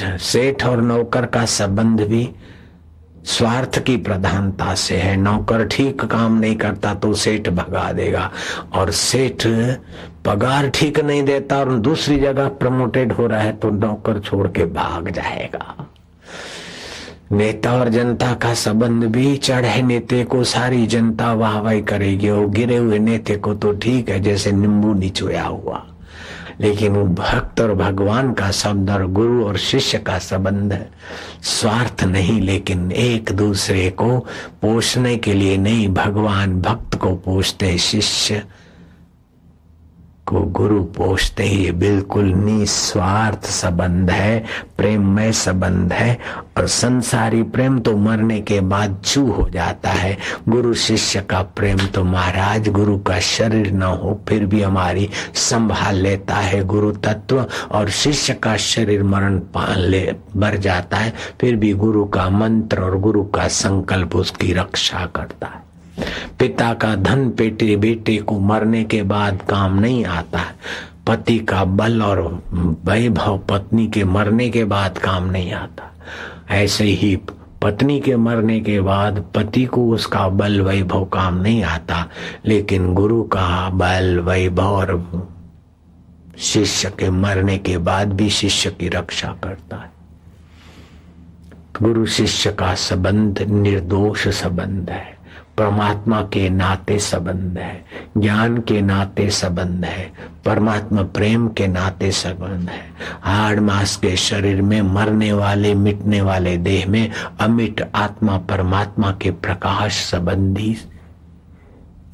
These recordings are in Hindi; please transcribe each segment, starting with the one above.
सेठ और नौकर का संबंध भी स्वार्थ की प्रधानता से है। नौकर ठीक काम नहीं करता तो सेठ भगा देगा, और सेठ पगार ठीक नहीं देता और दूसरी जगह प्रमोटेड हो रहा है तो नौकर छोड़ के भाग जाएगा। नेता और जनता का संबंध भी चढ़े नेते को सारी जनता वाहवाही करेगी, और गिरे हुए नेते को तो ठीक है जैसे नींबू निचोया हुआ। लेकिन वो भक्त और भगवान का संबंध और गुरु और शिष्य का संबंध है, स्वार्थ नहीं लेकिन एक दूसरे को पोषने के लिए नहीं। भगवान भक्त को पोषते, शिष्य को गुरु पोषते ही। ये बिल्कुल निस्वार्थ संबंध है, प्रेममय संबंध है। और संसारी प्रेम तो मरने के बाद छू हो जाता है। गुरु शिष्य का प्रेम तो महाराज गुरु का शरीर न हो फिर भी हमारी संभाल लेता है गुरु तत्व, और शिष्य का शरीर मरण मर जाता है फिर भी गुरु का मंत्र और गुरु का संकल्प उसकी रक्षा करता है। पिता का धन बेटे को मरने के बाद काम नहीं आता, पति का बल और वैभव पत्नी के मरने के बाद काम नहीं आता। ऐसे ही पत्नी के मरने के बाद पति को उसका बल वैभव काम नहीं आता, लेकिन गुरु का बल वैभव और शिष्य के मरने के बाद भी शिष्य की रक्षा करता है। गुरु शिष्य का संबंध निर्दोष संबंध है, परमात्मा के नाते संबंध है, ज्ञान के नाते संबंध है, परमात्मा प्रेम के नाते संबंध है। हाड़ मास के शरीर में मरने वाले मिटने वाले देह में अमिट आत्मा परमात्मा के प्रकाश संबंधी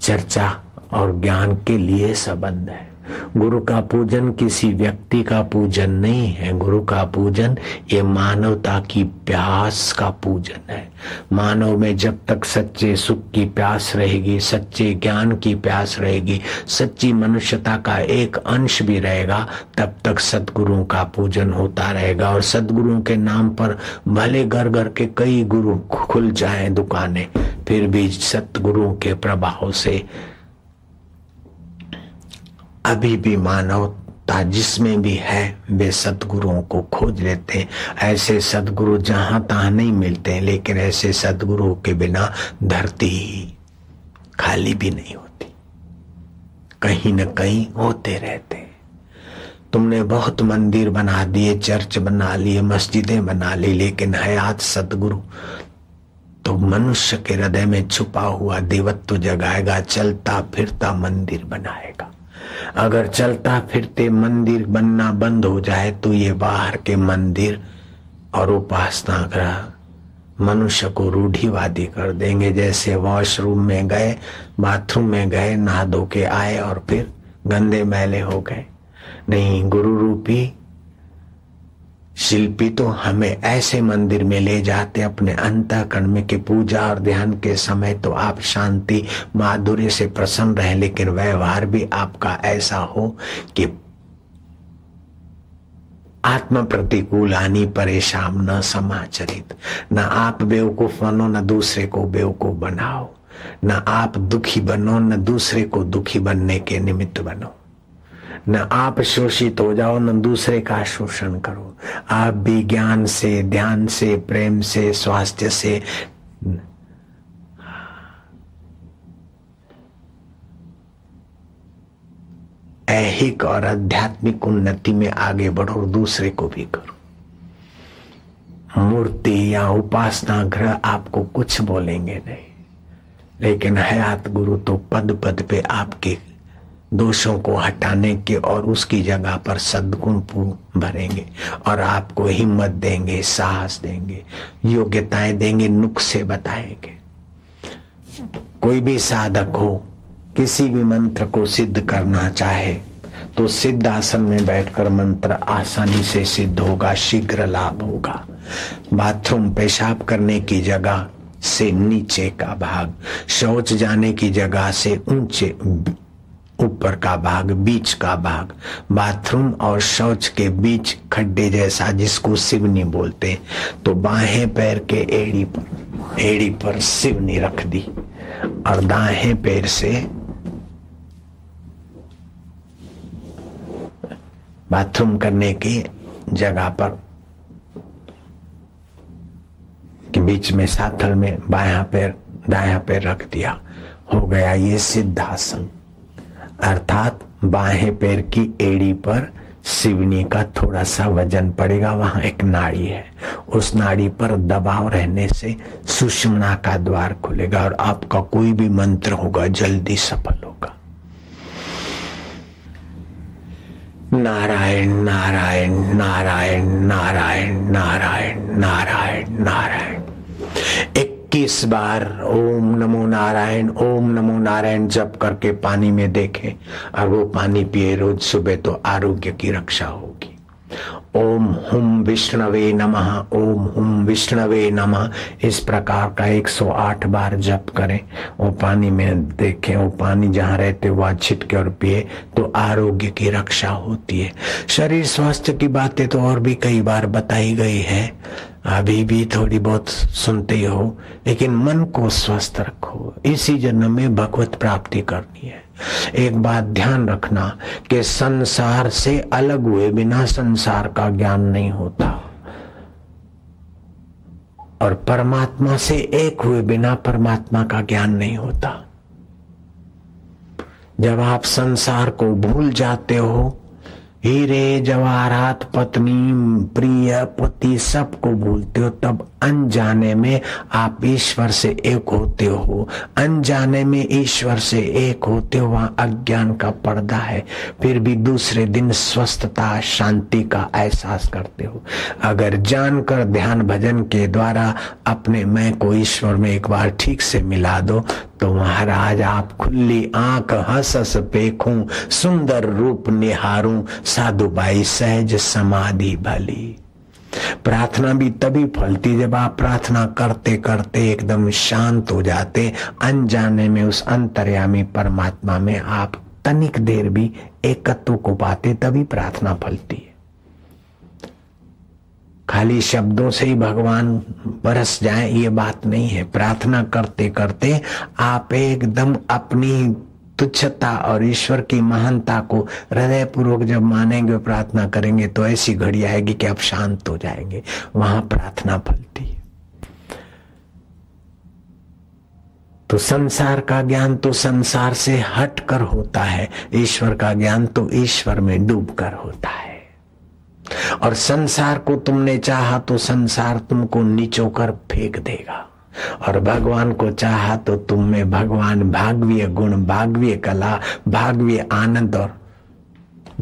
चर्चा और ज्ञान के लिए संबंध है। गुरु का पूजन किसी व्यक्ति का पूजन नहीं है, गुरु का पूजन ये मानवता की प्यास का पूजन है। मानव में जब तक सच्चे सुख की प्यास रहेगी, सच्चे ज्ञान की प्यास रहेगी, सच्ची मनुष्यता का एक अंश भी रहेगा, तब तक सद्गुरुओं का पूजन होता रहेगा। और सद्गुरुओं के नाम पर भले घर घर के कई गुरु खुल जाएं दुकानें, फिर भी सतगुरुओं के प्रभाव से अभी भी मानवता जिसमें भी है वे सद्गुरुओं को खोज लेते हैं। ऐसे सद्गुरु जहां तहां नहीं मिलते, लेकिन ऐसे सद्गुरुओं के बिना धरती खाली भी नहीं होती, कहीं न कहीं होते रहते। तुमने बहुत मंदिर बना दिए, चर्च बना लिए, मस्जिदें बना ली, लेकिन हयात सद्गुरु तो मनुष्य के हृदय में छुपा हुआ देवत्व जगाएगा, चलता फिरता मंदिर बनाएगा। अगर चलता फिरते मंदिर बनना बंद हो जाए तो ये बाहर के मंदिर और उपासना ग्रह मनुष्य को रूढ़िवादी कर देंगे। जैसे वॉशरूम में गए, बाथरूम में गए, नहा धो के आए और फिर गंदे मैले हो गए। नहीं, गुरु रूपी शिल्पी तो हमें ऐसे मंदिर में ले जाते अपने अंतःकरण में कि पूजा और ध्यान के समय तो आप शांति माधुर्य से प्रसन्न रहे, लेकिन व्यवहार भी आपका ऐसा हो कि आत्म प्रतिकूल हानि परेशान न समाचरित। न आप बेवकूफ बनो, न दूसरे को बेवकूफ बनाओ, न आप दुखी बनो, न दूसरे को दुखी बनने के निमित्त बनो। न आप शोषित हो जाओ, न दूसरे का शोषण करो। आप भी ज्ञान से, ध्यान से, प्रेम से, स्वास्थ्य से ऐहिक और आध्यात्मिक उन्नति में आगे बढ़ो और दूसरे को भी करो। मूर्ति या उपासना ग्रह आपको कुछ बोलेंगे नहीं, लेकिन हयात गुरु तो पद पद पे आपके दोषों को हटाने के और उसकी जगह पर सद्गुण भरेंगे और आपको हिम्मत देंगे, साहस देंगे, योग्यताएं देंगे, नुस्खे बताएंगे। कोई भी साधक हो, किसी भी मंत्र को सिद्ध करना चाहे तो सिद्ध आसन में बैठकर मंत्र आसानी से सिद्ध होगा, शीघ्र लाभ होगा। बाथरूम पेशाब करने की जगह से नीचे का भाग, शौच जाने की जगह से ऊंचे ऊपर का भाग, बीच का भाग, बाथरूम और शौच के बीच खड्डे जैसा जिसको सिवनी बोलते, तो बाहें पैर के एड़ी पर सिवनी रख दी और दाएं पैर से बाथरूम करने की जगह पर बीच में साथल में बायां पैर दायां पैर रख दिया, हो गया ये सिद्धासन। अर्थात बाएं पैर की एड़ी पर शिवनी का थोड़ा सा वजन पड़ेगा, वहां एक नाड़ी है, उस नाड़ी पर दबाव रहने से सुषुम्ना का द्वार खुलेगा और आपका कोई भी मंत्र होगा जल्दी सफल होगा। नारायण नारायण नारायण नारायण नारायण नारायण नारायण 21 बार ओम नमो नारायण ओम नमो नारायण जप करके पानी में देखें और वो पानी पिए रोज सुबह तो आरोग्य की रक्षा होगी। ओम हुम विष्णवे नमः ओम हुम विष्णवे नमः इस प्रकार का 108 बार जप करें। वो पानी में देखें, वो पानी जहाँ रहते वहाँ छिटके और पिए तो आरोग्य की रक्षा होती है। शरीर स्वास्थ्य की बातें तो और भी कई बार बताई गई है, अभी भी थोड़ी बहुत सुनते हो, लेकिन मन को स्वस्थ रखो। इसी जन्म में भगवत प्राप्ति करनी है। एक बात ध्यान रखना कि संसार से अलग हुए बिना संसार का ज्ञान नहीं होता और परमात्मा से एक हुए बिना परमात्मा का ज्ञान नहीं होता। जब आप संसार को भूल जाते हो, हीरे जवाहरात पत्नी प्रिय पति सबको भूलते हो, तब अनजाने में आप ईश्वर से एक होते हो। अनजाने में ईश्वर से एक होते हो, वहां अज्ञान का पर्दा है, फिर भी दूसरे दिन स्वस्थता शांति का एहसास करते हो। अगर जानकर ध्यान भजन के द्वारा अपने मैं को ईश्वर में एक बार ठीक से मिला दो तो महाराज आप खुली आंख हंस हंस देखूं, सुंदर रूप निहारूं, साधुबाई सहज समाधि भली। प्रार्थना भी तभी फलती जब आप प्रार्थना करते करते एकदम शांत हो जाते, अनजाने में उस अंतर्यामी परमात्मा में आप तनिक देर भी एकत्व को पाते, तभी प्रार्थना फलती है। खाली शब्दों से ही भगवान बरस जाए ये बात नहीं है। प्रार्थना करते करते आप एकदम अपनी तुच्छता और ईश्वर की महानता को हृदय पूर्वक जब मानेंगे, प्रार्थना करेंगे तो ऐसी घड़ी आएगी कि आप शांत हो जाएंगे, वहां प्रार्थना फलती है। तो संसार का ज्ञान तो संसार से हटकर होता है, ईश्वर का ज्ञान तो ईश्वर में डूबकर होता है। और संसार को तुमने चाहा तो संसार तुमको नीचोकर फेंक देगा, और भगवान को चाहा तो तुम में भगवान भागवीय गुण, भागवीय कला, भागवीय आनंद और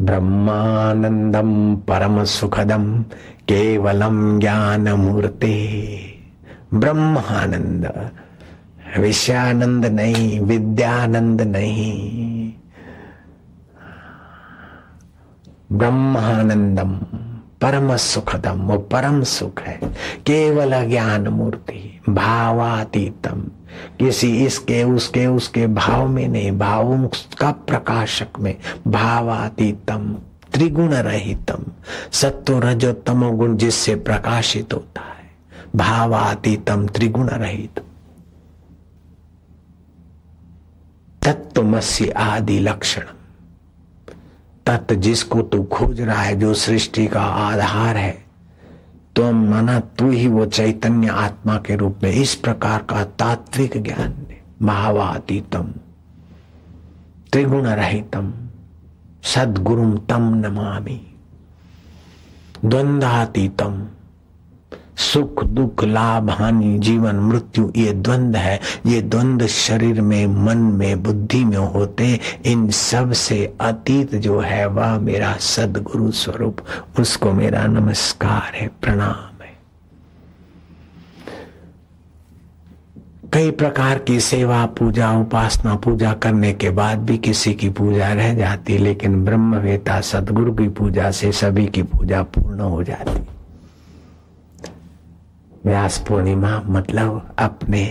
ब्रह्मानंदम परम सुखदम केवलम ज्ञान मूर्ते। ब्रह्मानंद, विषयानंद नहीं, विद्यानंद नहीं, ब्रह्मानंदम परम सुखदम, वो परम सुख है। केवल ज्ञान मूर्ति, भावातीतम, किसी इसके उसके उसके भाव में नहीं, भावों का प्रकाशक में, भावातीतम त्रिगुण रहितम, सत्व रजो तमो गुण जिससे प्रकाशित होता है, भावातीतम त्रिगुण रहित। तत्वमसि आदि लक्षण, तत् जिसको तू खोज रहा है, जो सृष्टि का आधार है, तो माना तू ही वो चैतन्य आत्मा के रूप में, इस प्रकार का तात्विक ज्ञान दे। भावातीतम त्रिगुण रहितम सद्गुरुम तम नमामि। द्वंद्वातीतम, सुख दुख लाभ हानि जीवन मृत्यु ये द्वंद्व है, ये द्वंद्व शरीर में मन में बुद्धि में होते, इन सब से अतीत जो है वह मेरा सद्गुरु स्वरूप, उसको मेरा नमस्कार है, प्रणाम है। कई प्रकार की सेवा पूजा उपासना पूजा करने के बाद भी किसी की पूजा रह जाती, लेकिन ब्रह्मवेता सद्गुरु की पूजा से सभी की पूजा पूर्ण हो जाती। व्यास पूर्णिमा मतलब अपने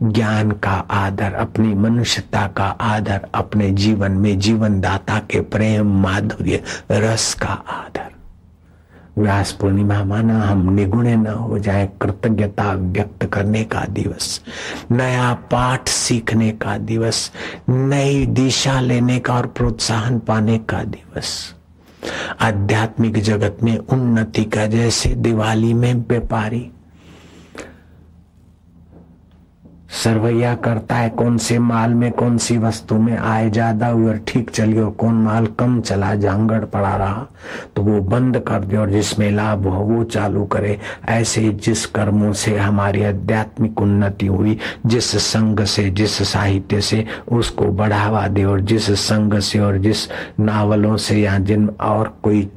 ज्ञान का आदर, अपनी मनुष्यता का आदर, अपने जीवन में जीवन दाता के प्रेम माधुर्य रस का आदर। व्यास पूर्णिमा माना हम निगुणे न हो जाए, कृतज्ञता व्यक्त करने का दिवस, नया पाठ सीखने का दिवस, नई दिशा लेने का और प्रोत्साहन पाने का दिवस, आध्यात्मिक जगत में उन्नति का। जैसे दिवाली में व्यापारी सरवैया करता है कौन से माल में कौन सी वस्तु में आए ज्यादा हुई और ठीक चली और कौन माल कम चला जांगड़ पड़ा रहा तो वो बंद कर दे और जिसमें लाभ हो वो चालू करे। ऐसे जिस कर्मों से हमारी आध्यात्मिक उन्नति हुई, जिस संग से जिस साहित्य से उसको बढ़ावा दे और जिस संग से और जिस नावलों से या जिन और कोई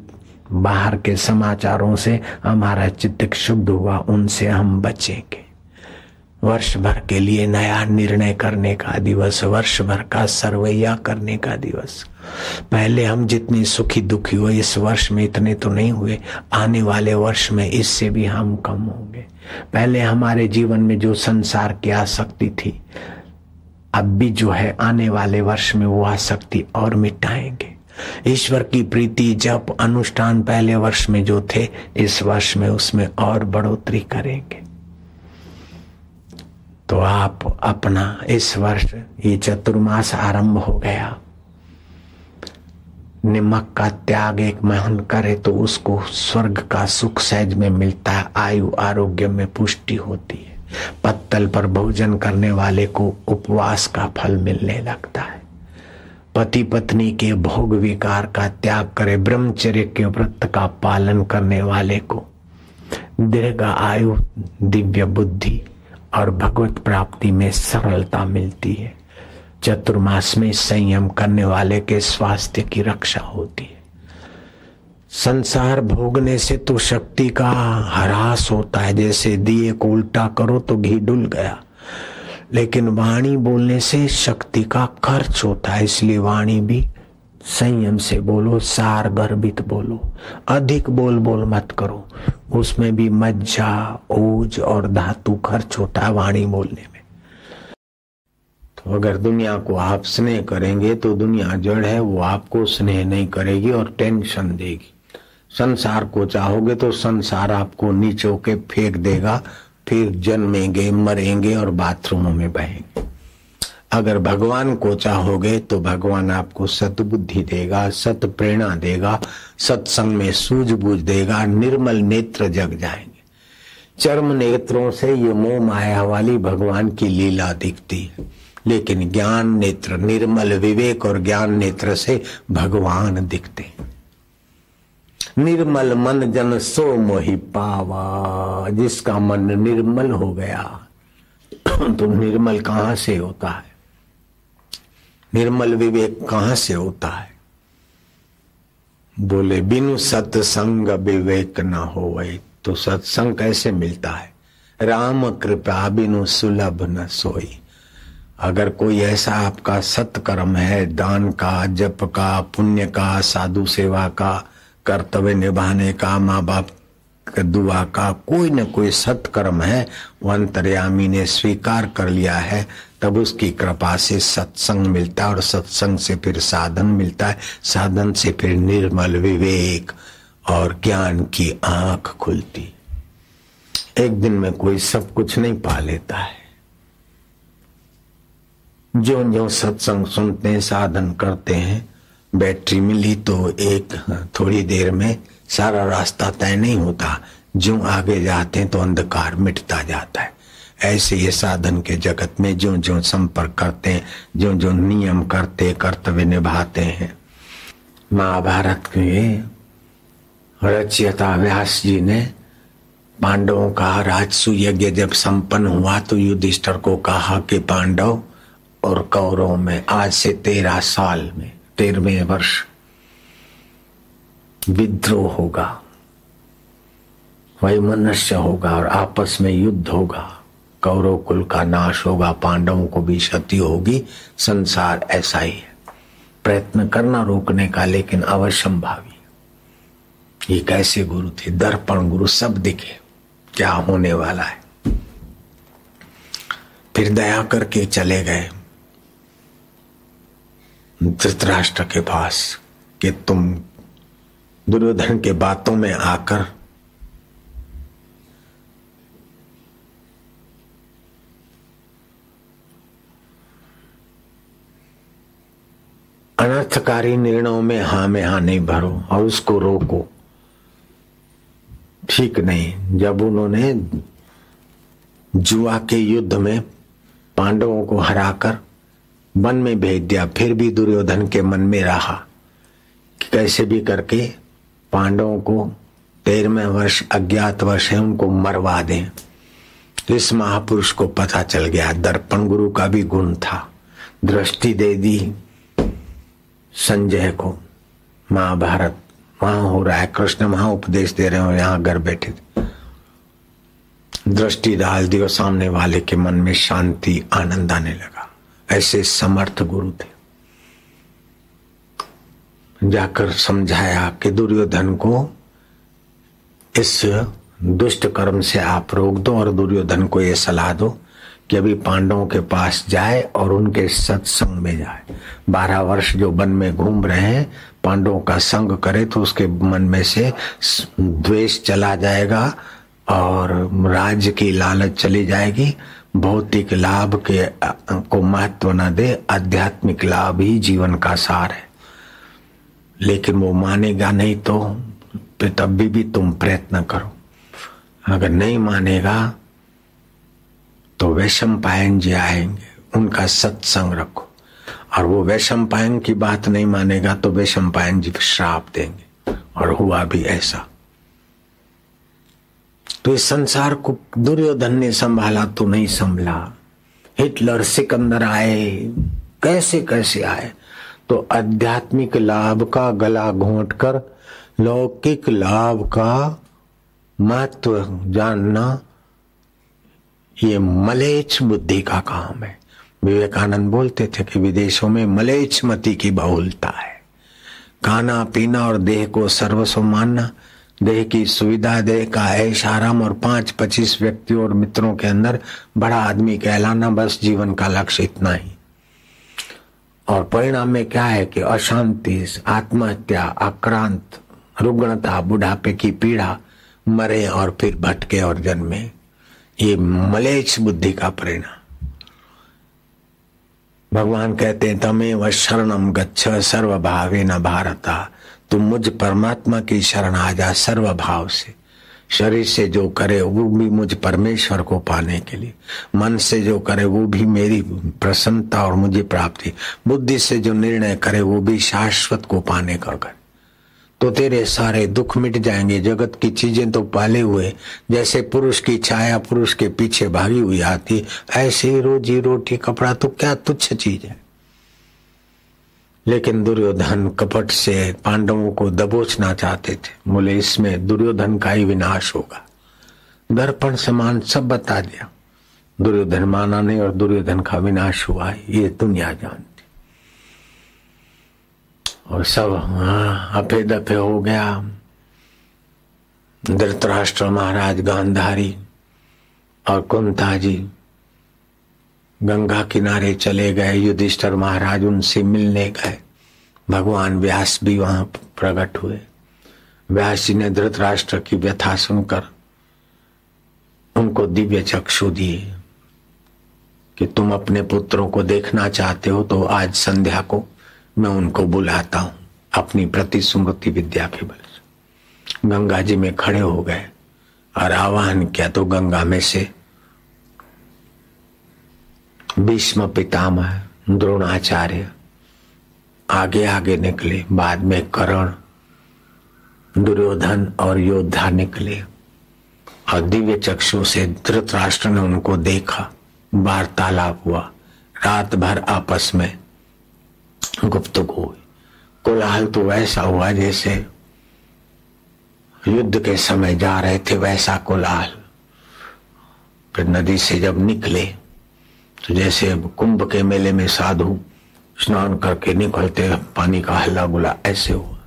बाहर के समाचारों से हमारा चित्त क्षुब्ध हुआ उनसे हम बचेंगे। वर्ष भर के लिए नया निर्णय करने का दिवस, वर्ष भर का सरवैया करने का दिवस। पहले हम जितने सुखी दुखी हुए इस वर्ष में इतने तो नहीं हुए, आने वाले वर्ष में इससे भी हम कम होंगे। पहले हमारे जीवन में जो संसार की आसक्ति थी अब भी जो है आने वाले वर्ष में वो आसक्ति और मिटाएंगे। ईश्वर की प्रीति जप अनुष्ठान पहले वर्ष में जो थे इस वर्ष में उसमें और बढ़ोतरी करेंगे। तो आप अपना इस वर्ष ये चतुर्मास आरंभ हो गया, निमक का त्याग एक महान करे तो उसको स्वर्ग का सुख सहज में मिलता है, आयु आरोग्य में पुष्टि होती है। पत्तल पर भोजन करने वाले को उपवास का फल मिलने लगता है। पति पत्नी के भोग विकार का त्याग करे, ब्रह्मचर्य के व्रत का पालन करने वाले को दीर्घ आयु, दिव्य बुद्धि और भगवत प्राप्ति में सरलता मिलती है। चतुर्मास में संयम करने वाले के स्वास्थ्य की रक्षा होती है। संसार भोगने से तो शक्ति का ह्रास होता है, जैसे दिए को उल्टा करो तो घी डुल गया, लेकिन वाणी बोलने से शक्ति का खर्च होता है। इसलिए वाणी भी संयम से बोलो, सार गर्भित बोलो, अधिक बोल बोल मत करो, उसमें भी मज्जा ओज और धातु खर्च होता है वाणी बोलने में। तो अगर दुनिया को आप स्नेह करेंगे तो दुनिया जड़ है, वो आपको स्नेह नहीं करेगी और टेंशन देगी। संसार को चाहोगे तो संसार आपको नीचो के फेंक देगा, फिर जन्मेंगे मरेंगे और बाथरूमों में बहेंगे। अगर भगवान को चाहोगे तो भगवान आपको सद्बुद्धि देगा, सत प्रेरणा देगा, सत्संग में सूझबूझ देगा, निर्मल नेत्र जग जाएंगे। चर्म नेत्रों से ये मोह माया वाली भगवान की लीला दिखती है, लेकिन ज्ञान नेत्र, निर्मल विवेक और ज्ञान नेत्र से भगवान दिखते हैं। निर्मल मन जन सो मोहि पावा, जिसका मन निर्मल हो गया तो निर्मल कहां से होता है, निर्मल विवेक कहां से होता है? बोले बिनु सत्संग विवेक न होवे, तो सत्संग कैसे मिलता है? राम कृपा बिनु सुलभ न सोई। अगर कोई ऐसा आपका सत्कर्म है, दान का, जप का, पुण्य का, साधु सेवा का, कर्तव्य निभाने का, माँ बाप का दुआ का, कोई न कोई सत्कर्म है, वो अंतर्यामी ने स्वीकार कर लिया है, तब उसकी कृपा से सत्संग मिलता है और सत्संग से फिर साधन मिलता है, साधन से फिर निर्मल विवेक और ज्ञान की आंख खुलती। एक दिन में कोई सब कुछ नहीं पा लेता है। जो जो सत्संग सुनते हैं, साधन करते हैं, बैटरी मिली तो एक थोड़ी देर में सारा रास्ता तय नहीं होता, जो आगे जाते हैं तो अंधकार मिटता जाता है। ऐसे ये साधन के जगत में जो जो संपर्क करते हैं, जो जो नियम करते, कर्तव्य निभाते हैं। महाभारत के रचयिता व्यास जी ने पांडवों का राजसू यज्ञ जब संपन्न हुआ तो युधिष्ठिर को कहा कि पांडव और कौरवों में आज से 13 साल में 13वें वर्ष विद्रोह होगा, वैमनस्य होगा और आपस में युद्ध होगा, कौरव कुल का नाश होगा, पांडवों को भी क्षति होगी। संसार ऐसा ही है, प्रयत्न करना रोकने का, लेकिन अवश्यंभावी। ये कैसे गुरु थे? दर्पण गुरु, सब दिखे क्या होने वाला है। फिर दया करके चले गए धृतराष्ट्र के पास कि तुम दुर्योधन के बातों में आकर अनर्थकारी निर्णयों में हाँ नहीं भरो और उसको रोको। ठीक नहीं। जब उन्होंने जुआ के युद्ध में पांडवों को हराकर वन में भेज दिया। फिर भी दुर्योधन के मन में रहा कि कैसे भी करके पांडवों को 13वें वर्ष अज्ञात वर्ष है उनको मरवा दें। इस महापुरुष को पता चल गया, दर्पण गुरु का भी गुण था। दृष्टि दे दी संजय को। महाभारत वहां हो रहा है, कृष्ण वहां उपदेश दे रहे हो, यहां घर बैठे थे। दृष्टि डाल दी और सामने वाले के मन में शांति आनंद आने लगा। ऐसे समर्थ गुरु थे। जाकर समझाया कि दुर्योधन को इस दुष्ट कर्म से आप रोक दो और दुर्योधन को ये सलाह दो कि अभी पांडवों के पास जाए और उनके सत्संग में जाए। 12 वर्ष जो वन में घूम रहे हैं, पांडवों का संग करे तो उसके मन में से द्वेष चला जाएगा और राज्य की लालच चली जाएगी। भौतिक लाभ के को महत्व न दे, आध्यात्मिक लाभ ही जीवन का सार है। लेकिन वो मानेगा नहीं तो तब भी तुम प्रयत्न करो। अगर नहीं मानेगा तो वैशंपायन जी आएंगे, उनका सत्संग रखो। और वो वैशंपायन की बात नहीं मानेगा तो वैशंपायन जी श्राप देंगे। और हुआ भी ऐसा। तो इस संसार को दुर्योधन ने संभाला तो नहीं संभला। हिटलर, सिकंदर आए, कैसे कैसे आए। तो आध्यात्मिक लाभ का गला घोंटकर लौकिक लाभ का महत्व जानना, ये मलेच्छ बुद्धि का काम है। विवेकानंद बोलते थे कि विदेशों में मलेच्छ मति की बहुलता है। खाना पीना और देह को सर्वस्व मानना, देह की सुविधा, देह का ऐश आराम और 5-25 व्यक्तियों और मित्रों के अंदर बड़ा आदमी कहलाना, बस जीवन का लक्ष्य इतना ही। और परिणाम में क्या है कि अशांति, आत्महत्या, आक्रांत, रुग्णता, बुढ़ापे की पीड़ा, मरे और फिर भटके और जन्मे। ये मलेच्छ बुद्धि का परिणाम। भगवान कहते हैं तमेव शरणम गच्छ सर्वभावेन भारता। तुम मुझ परमात्मा की शरण आ जा सर्वभाव से। शरीर से जो करे वो भी मुझ परमेश्वर को पाने के लिए, मन से जो करे वो भी मेरी प्रसन्नता और मुझे प्राप्ति, बुद्धि से जो निर्णय करे वो भी शाश्वत को पाने का करे। तो तेरे सारे दुख मिट जाएंगे। जगत की चीजें तो पाले हुए, जैसे पुरुष की छाया पुरुष के पीछे भागी हुई आती, ऐसे ही रोजी रोटी कपड़ा तो क्या तुच्छ चीज है। लेकिन दुर्योधन कपट से पांडवों को दबोचना चाहते थे। बोले इसमें दुर्योधन का ही विनाश होगा। दर्पण समान सब बता दिया। दुर्योधन माना नहीं और दुर्योधन का विनाश हुआ, ये दुनिया जानती। और सब अफे दफे हो गया। धृतराष्ट्र महाराज, गांधारी और कुंता जी गंगा किनारे चले गए। युधिष्ठिर महाराज उनसे मिलने गए। भगवान व्यास भी वहां प्रकट हुए। व्यास जी ने धृतराष्ट्र की व्यथा सुनकर उनको दिव्य चक्षु दिए कि तुम अपने पुत्रों को देखना चाहते हो तो आज संध्या को मैं उनको बुलाता हूं अपनी प्रतिस्मृति विद्या के बल से। गंगा जी में खड़े हो गए और आवाहन किया तो गंगा में से भीष्म पितामह, द्रोणाचार्य आगे आगे निकले। बाद में कर्ण, दुर्योधन और योद्धा निकले और दिव्य चक्षु से धृतराष्ट्र ने उनको देखा। वार्तालाप हुआ। रात भर आपस में गुफ्तगू हुई। कोलाहल तो वैसा हुआ जैसे युद्ध के समय जा रहे थे, वैसा कोलाहल। फिर नदी से जब निकले तो जैसे कुंभ के मेले में साधु स्नान करके निकलते, पानी का हल्ला गुला, ऐसे हुआ।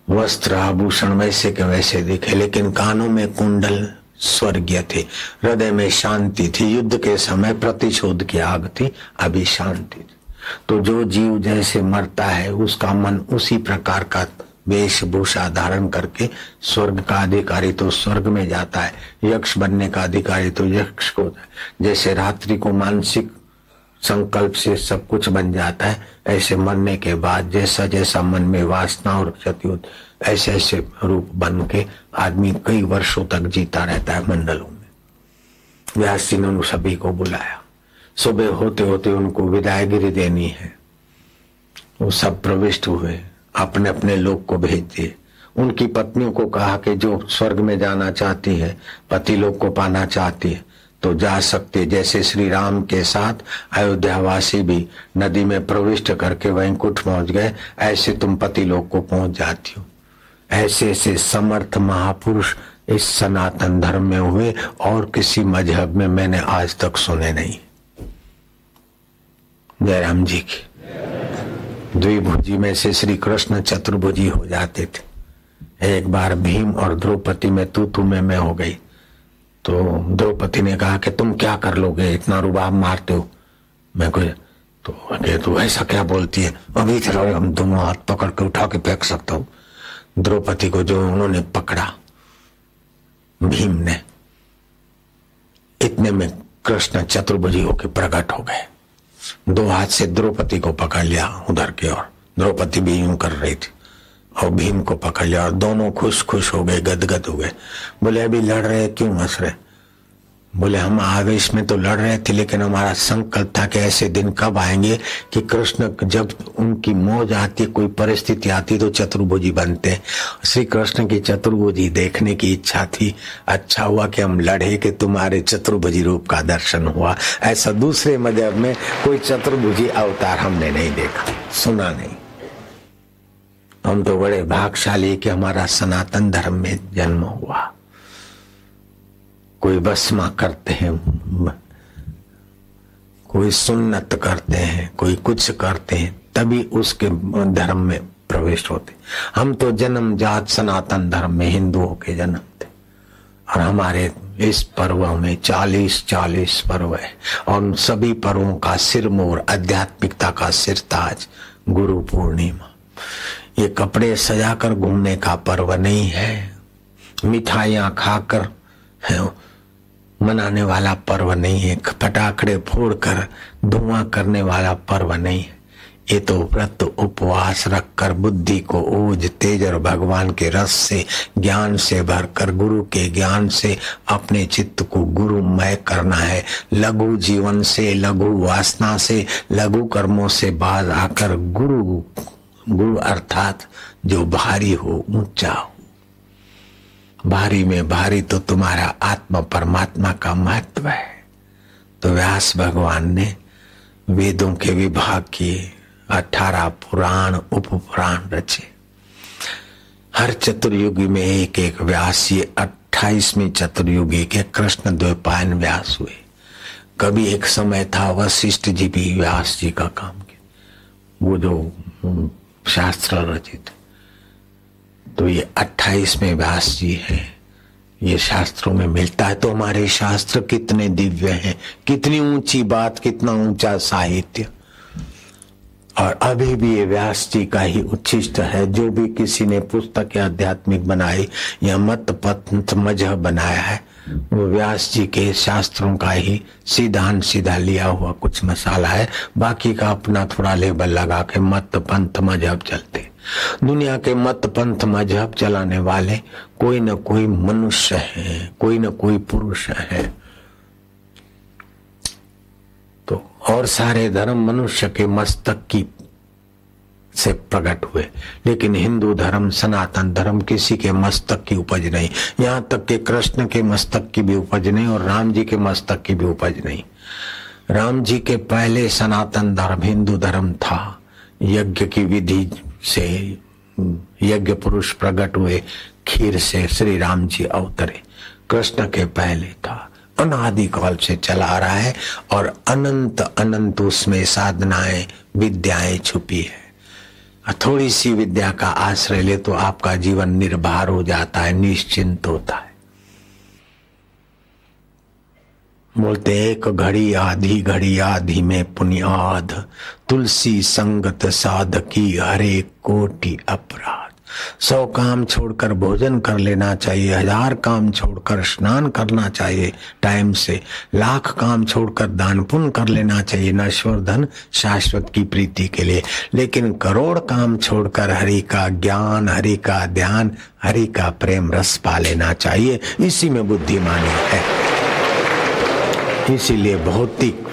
वस्त्र आभूषण वैसे के वैसे दिखे, लेकिन कानों में कुंडल स्वर्गीय थे, हृदय में शांति थी। युद्ध के समय प्रतिशोध की आग थी, अभी शांति थी। तो जो जीव जैसे मरता है उसका मन उसी प्रकार का वेशभूषा धारण करके स्वर्ग का अधिकारी तो स्वर्ग में जाता है, यक्ष बनने का अधिकारी तो यक्ष को होता है। जैसे रात्रि को मानसिक संकल्प से सब कुछ बन जाता है, ऐसे मरने के बाद जैसा जैसा मन में वासना और क्षति होती, ऐसे ऐसे रूप बन के आदमी कई वर्षों तक जीता रहता है मंडलों में। व्यास जी ने उन सभी को बुलाया। सुबह होते होते उनको विदाईगिरी देनी है। वो सब प्रविष्ट हुए, अपने अपने लोक को भेज दिए। उनकी पत्नियों को कहा कि जो स्वर्ग में जाना चाहती है, पति लोक को पाना चाहती है तो जा सकते। जैसे श्री राम के साथ अयोध्यावासी भी नदी में प्रविष्ट करके वैकुंठ पहुंच गए, ऐसे तुम पति लोक को पहुंच जाती हो। ऐसे ऐसे समर्थ महापुरुष इस सनातन धर्म में हुए और किसी मजहब में मैंने आज तक सुने नहीं। जयराम जी की। द्विभुजी में से श्री कृष्ण चतुर्भुजी हो जाते थे। एक बार भीम और द्रौपदी में तू मैं हो गई तो द्रौपदी ने कहा कि तुम क्या कर लोगे, इतना रुबाब मारते हो। मैं कोई तो तू ऐसा क्या बोलती है, अभी चलो हम दोनों हाथ पकड़ के उठा के फेंक सकता हूँ। द्रौपदी को जो उन्होंने पकड़ा भीम ने, इतने में कृष्ण चतुर्भुजी होकर प्रकट हो गए। दो हाथ से द्रौपदी को पकड़ लिया उधर की ओर, द्रौपदी भी यूं कर रही थी, और भीम को पकड़ लिया और दोनों खुश खुश हो गए, गदगद हो गए। बोले अभी लड़ रहे क्यों हंस रहे? बोले हम आवेश में तो लड़ रहे थे, लेकिन हमारा संकल्प था कि ऐसे दिन कब आएंगे कि कृष्ण जब उनकी मौज आती, कोई परिस्थिति आती तो चतुर्भुजी बनते। श्री कृष्ण की चतुर्भुजी देखने की इच्छा थी। अच्छा हुआ कि हम लड़े कि तुम्हारे चतुर्भुजी रूप का दर्शन हुआ। ऐसा दूसरे मजहब में कोई चतुर्भुजी अवतार हमने नहीं देखा, सुना नहीं। हम तो बड़े भाग्यशाली कि हमारा सनातन धर्म में जन्म हुआ। कोई बसमा करते हैं, कोई सुन्नत करते हैं, कोई कुछ करते हैं, तभी उसके धर्म में प्रवेश होते। हम तो जन्म जात सनातन धर्म में हिंदुओं के जन्म थे और हमारे इस पर्व में 40 पर्व है और उन सभी पर्वों का सिरमौर आध्यात्मिकता का सिरताज गुरु पूर्णिमा। ये कपड़े सजाकर घूमने का पर्व नहीं है, मिठाइयां खाकर मनाने वाला पर्व नहीं है, पटाखड़े फोड़कर धुआं करने वाला पर्व नहीं है। ये तो व्रत उपवास रखकर बुद्धि को ओज तेज और भगवान के रस से ज्ञान से भरकर गुरु के ज्ञान से अपने चित्त को गुरुमय करना है। लघु जीवन से, लघु वासना से, लघु कर्मों से बाज आकर गुरु अर्थात जो भारी हो, ऊंचा हो। भारी में भारी तो तुम्हारा आत्मा परमात्मा का महत्व है। तो व्यास भगवान ने वेदों के विभाग किए, 18 पुराण उपपुराण रचे। हर चतुर्युगी में एक एक व्यास, ये 28वीं चतुर्युगी के कृष्ण द्वैपायन व्यास हुए। कभी एक समय था वशिष्ठ जी भी व्यास जी का काम किया, वो जो शास्त्र रचित। तो ये 28वें व्यास जी है। ये शास्त्रों में मिलता है। तो हमारे शास्त्र कितने दिव्य हैं, कितनी ऊंची बात, कितना ऊंचा साहित्य। और अभी भी ये व्यास जी का ही उच्छिष्ट है। जो भी किसी ने पुस्तक या आध्यात्मिक बनाई या मत पंथ मजहब बनाया है, वो व्यास जी के शास्त्रों का ही सीधा लिया हुआ कुछ मसाला है। बाकी का अपना थोड़ा लेबल लगा के मत पंथ मजहब चलते। दुनिया के मत पंथ मजहब चलाने वाले कोई न कोई मनुष्य है, कोई न कोई पुरुष है। तो और सारे धर्म मनुष्य के मस्तक की से प्रकट हुए, लेकिन हिंदू धर्म सनातन धर्म किसी के मस्तक की उपज नहीं। यहाँ तक कि कृष्ण के मस्तक की भी उपज नहीं और राम जी के मस्तक की भी उपज नहीं। राम जी के पहले सनातन धर्म हिंदू धर्म था। यज्ञ की विधि से यज्ञ पुरुष प्रकट हुए, खीर से श्री राम जी अवतरे। कृष्ण के पहले था, अनादि काल से चला आ रहा है और अनंत अनंत उसमें साधनाएं विद्याएं छुपी है। थोड़ी सी विद्या का आश्रय ले तो आपका जीवन निर्भर हो जाता है, निश्चिंत होता है। बोलते एक घड़ी आधी में पुण्याद, तुलसी संगत साधकी हरे कोटि अपराध। 100 काम छोड़कर भोजन कर लेना चाहिए, 1000 काम छोड़कर स्नान करना चाहिए टाइम से, 1,00,000 काम छोड़कर दान पुण्य कर लेना चाहिए नश्वर धन शाश्वत की प्रीति के लिए, लेकिन करोड़ काम छोड़कर हरि का ज्ञान, हरि का ध्यान, हरि का प्रेम रस पा लेना चाहिए। इसी में बुद्धिमानी है। इसीलिए भौतिक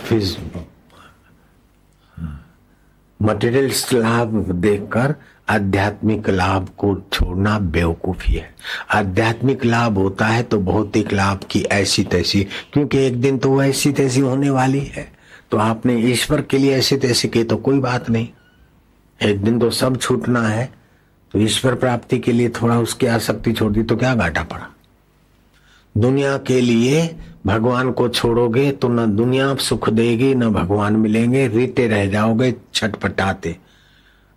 मटेरियल्स लाभ देखकर आध्यात्मिक लाभ को छोड़ना बेवकूफी है। आध्यात्मिक लाभ होता है तो भौतिक लाभ की ऐसी तैसी, क्योंकि एक दिन तो ऐसी तैसी होने वाली है। तो आपने ईश्वर के लिए ऐसी तैसी की तो कोई बात नहीं, एक दिन तो सब छूटना है। तो ईश्वर प्राप्ति के लिए थोड़ा उसकी आसक्ति छोड़ दी तो क्या घाटा पड़ा। दुनिया के लिए भगवान को छोड़ोगे तो न दुनिया सुख देगी न भगवान मिलेंगे, रीते रह जाओगे छटपटाते।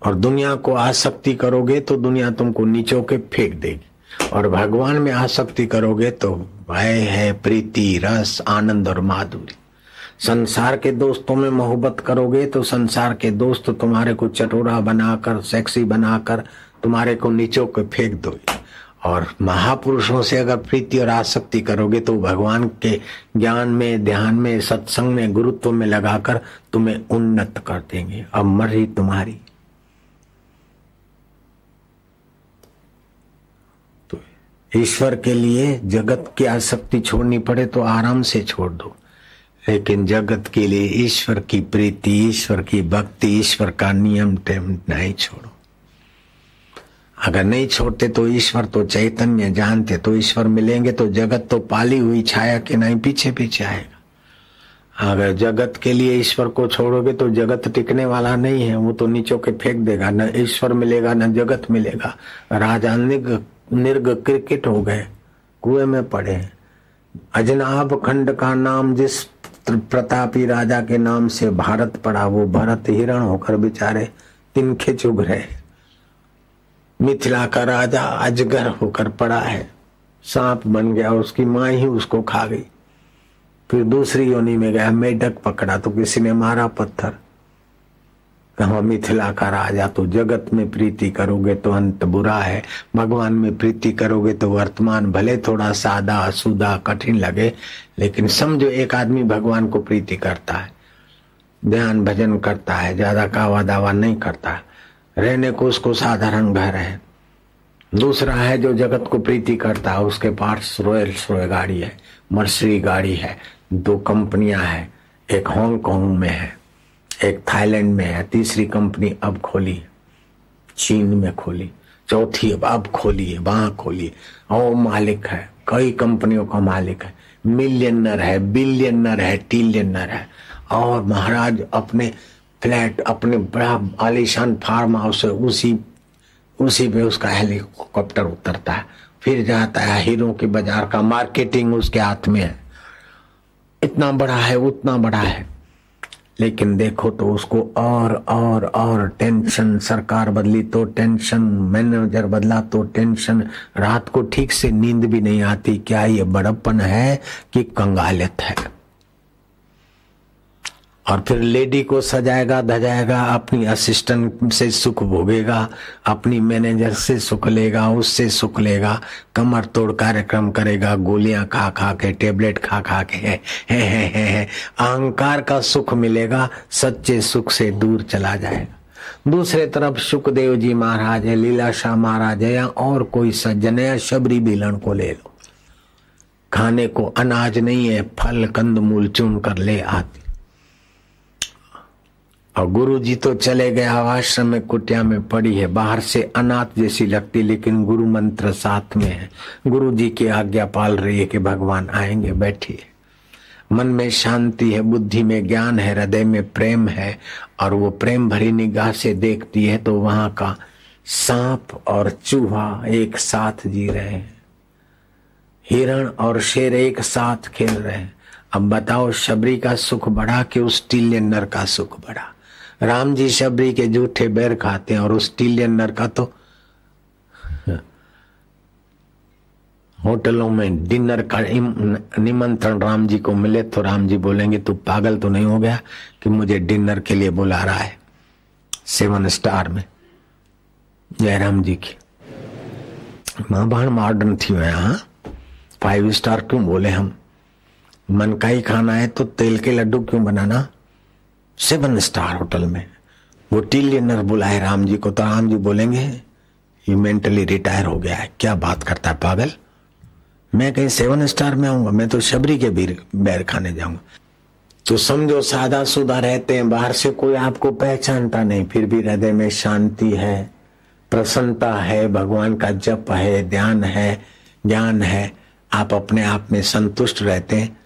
और दुनिया को आसक्ति करोगे तो दुनिया तुमको नीचो के फेंक देगी, और भगवान में आसक्ति करोगे तो भय है प्रीति रस आनंद और माधुरी। संसार के दोस्तों में मोहब्बत करोगे तो संसार के दोस्त तुम्हारे को चटोरा बनाकर सेक्सी बनाकर तुम्हारे को नीचो के फेंक दोगे। और महापुरुषों से अगर प्रीति और आसक्ति करोगे तो भगवान के ज्ञान में ध्यान में सत्संग में गुरुत्व में लगाकर तुम्हें उन्नत कर देंगे। अब मर्जी तुम्हारी। तो ईश्वर के लिए जगत की आसक्ति छोड़नी पड़े तो आराम से छोड़ दो, लेकिन जगत के लिए ईश्वर की प्रीति ईश्वर की भक्ति ईश्वर का नियम टेम नहीं छोड़ो। अगर नहीं छोड़ते तो ईश्वर तो चैतन्य जानते तो ईश्वर मिलेंगे, तो जगत तो पाली हुई छाया के नहीं पीछे पीछे आएगा। अगर जगत के लिए ईश्वर को छोड़ोगे तो जगत टिकने वाला नहीं है, वो तो नीचों के फेंक देगा। न ईश्वर मिलेगा न जगत मिलेगा। राजा निर्ग क्रिकेट हो गए, कुएं में पड़े। अजनाब खंड का नाम जिस प्रतापी राजा के नाम से भारत पड़ा, वो भरत हिरण होकर बेचारे तिनके चुभ रहे। मिथिला का राजा अजगर होकर पड़ा है, सांप बन गया, उसकी माँ ही उसको खा गई। फिर दूसरी योनि में गया, मेढक पकड़ा तो किसी ने मारा पत्थर। कहा मिथिला का राजा। तो जगत में प्रीति करोगे तो अंत बुरा है, भगवान में प्रीति करोगे तो वर्तमान भले थोड़ा सादा असूदा कठिन लगे, लेकिन समझो एक आदमी भगवान को प्रीति करता है, ध्यान भजन करता है, ज्यादा कावा दावा नहीं करता, रहने को उसको साधारण घर है। दूसरा है जो जगत को प्रीति करता है, उसके पास रॉयल्स गाड़ी है, मर्सिडीज गाड़ी है, 2 कंपनियां हैं, एक हांगकांग में है, एक थाईलैंड में है, तीसरी कंपनी अब खोली, चीन में खोली, चौथी अब खोली है, वहां खोली है। और मालिक है, कई कंपनियों का मालिक है, मिलियनर है, बिलियनर है, ट्रिलियनर है। और महाराज अपने फ्लैट, अपने बड़ा आलीशान फार्म हाउस है, उसी पे उसका हेलीकॉप्टर उतरता है, फिर जाता है हीरो के बाजार का मार्केटिंग उसके हाथ में है। इतना बड़ा है उतना बड़ा है, लेकिन देखो तो उसको और टेंशन। सरकार बदली तो टेंशन, मैनेजर बदला तो टेंशन, रात को ठीक से नींद भी नहीं आती। क्या ये बड़प्पन है कि कंगालियत है? और फिर लेडी को सजाएगा धजाएगा, अपनी असिस्टेंट से सुख भोगेगा, अपनी मैनेजर से सुख लेगा, उससे सुख लेगा, कमर तोड़ कार्यक्रम करेगा, गोलियां खा खा के, टेबलेट खा खा के है। अहंकार का सुख मिलेगा, सच्चे सुख से दूर चला जाएगा। दूसरे तरफ सुखदेव जी महाराज है, लीलाशाह महाराज है, या और कोई सज्जन है, शबरी बिलन को ले लो, खाने को अनाज नहीं है, फल कंद मूल चुन कर ले आते। और गुरु जी तो चले गए, आश्रम में कुटिया में पड़ी है, बाहर से अनाथ जैसी लगती, लेकिन गुरु मंत्र साथ में है। गुरु जी की आज्ञा पाल रही है कि भगवान आएंगे, बैठिए। मन में शांति है, बुद्धि में ज्ञान है, हृदय में प्रेम है, और वो प्रेम भरी निगाह से देखती है तो वहां का सांप और चूहा एक साथ जी रहे हैं, हिरण और शेर एक साथ खेल रहे हैं। अब बताओ शबरी का सुख बढ़ा कि उस टिलियनर का सुख बढ़ा? राम जी शबरी के जूठे बैर खाते हैं, और उस टिलियनर का तो होटलों में डिनर का निमंत्रण राम जी को मिले तो राम जी बोलेंगे तू पागल तो नहीं हो गया कि मुझे डिनर के लिए बुला रहा है 7 स्टार में। जयराम जी की मां बहन मॉडर्न थी मैं, हाँ 5 स्टार क्यों बोले हम? मन का ही खाना है तो तेल के लड्डू क्यों बनाना 7 स्टार होटल में? वो टिलियनर बुलाए राम जी को तो राम जी बोलेंगे ये मेंटली रिटायर हो गया है, क्या बात करता है पागल, मैं कहीं 7 स्टार में आऊंगा, मैं तो शबरी के बैर खाने जाऊंगा। तो समझो सादा सुदा रहते हैं, बाहर से कोई आपको पहचानता नहीं, फिर भी हृदय में शांति है, प्रसन्नता है, भगवान का जप है, ध्यान है, ज्ञान है, आप अपने आप में संतुष्ट रहते हैं।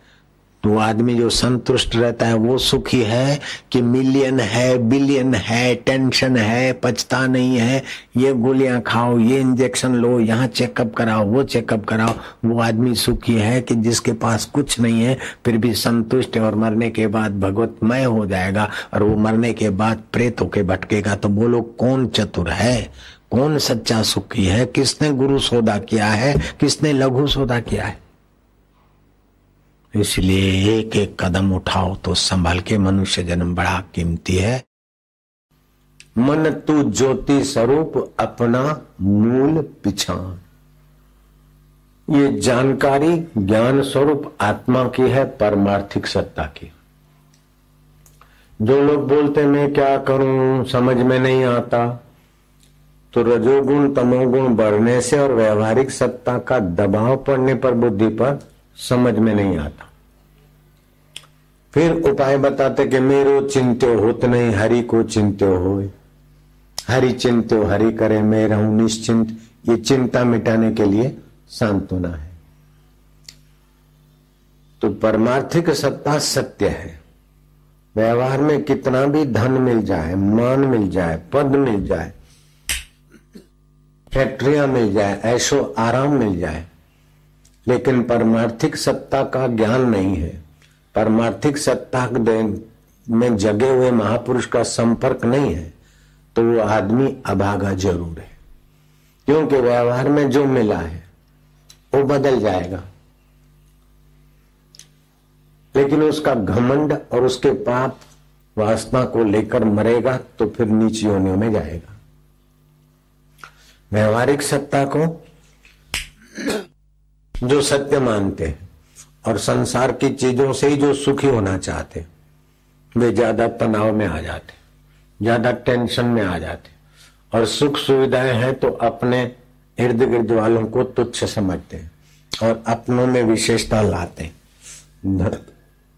वो आदमी जो संतुष्ट रहता है वो सुखी है कि मिलियन है, बिलियन है, टेंशन है, पचता नहीं है, ये गोलियां खाओ, ये इंजेक्शन लो, यहाँ चेकअप कराओ, वो चेकअप कराओ। वो आदमी सुखी है कि जिसके पास कुछ नहीं है फिर भी संतुष्ट है और मरने के बाद भगवतमय हो जाएगा और वो मरने के बाद प्रेत होके भटकेगा। तो बोलो कौन चतुर है, कौन सच्चा सुखी है, किसने गुरु सौदा किया है, किसने लघु सौदा किया है। इसलिए एक एक कदम उठाओ तो संभाल के, मनुष्य जन्म बड़ा कीमती है। मन तू ज्योति स्वरूप अपना मूल पिछान, ये जानकारी ज्ञान स्वरूप आत्मा की है, परमार्थिक सत्ता की। जो लोग बोलते मैं क्या करूं, समझ में नहीं आता, तो रजोगुण तमोगुण बढ़ने से और व्यवहारिक सत्ता का दबाव पड़ने पर बुद्धि पर समझ में नहीं आता। फिर उपाय बताते कि मेरो चिंत्यो होत नहीं, हरि को चिंत्यो होए, हरि चिंत्यो हरि करे, मैं रहूं निश्चिंत। ये चिंता मिटाने के लिए सांत्वना है। तो परमार्थिक सत्ता सत्य है। व्यवहार में कितना भी धन मिल जाए, मान मिल जाए, पद मिल जाए, फैक्ट्रियां मिल जाए, ऐशो आराम मिल जाए, लेकिन परमार्थिक सत्ता का ज्ञान नहीं है, परमार्थिक सत्ता में जगे हुए महापुरुष का संपर्क नहीं है, तो वो आदमी अभागा जरूर है। क्योंकि व्यवहार में जो मिला है वो बदल जाएगा, लेकिन उसका घमंड और उसके पाप वासना को लेकर मरेगा तो फिर नीच योनियों में जाएगा। व्यवहारिक सत्ता को जो सत्य मानते हैं और संसार की चीजों से ही जो सुखी होना चाहते, वे ज्यादा तनाव में आ जाते, ज्यादा टेंशन में आ जाते, और सुख सुविधाएं हैं तो अपने इर्द गिर्द वालों को तुच्छ समझते हैं और अपनों में विशेषता लाते।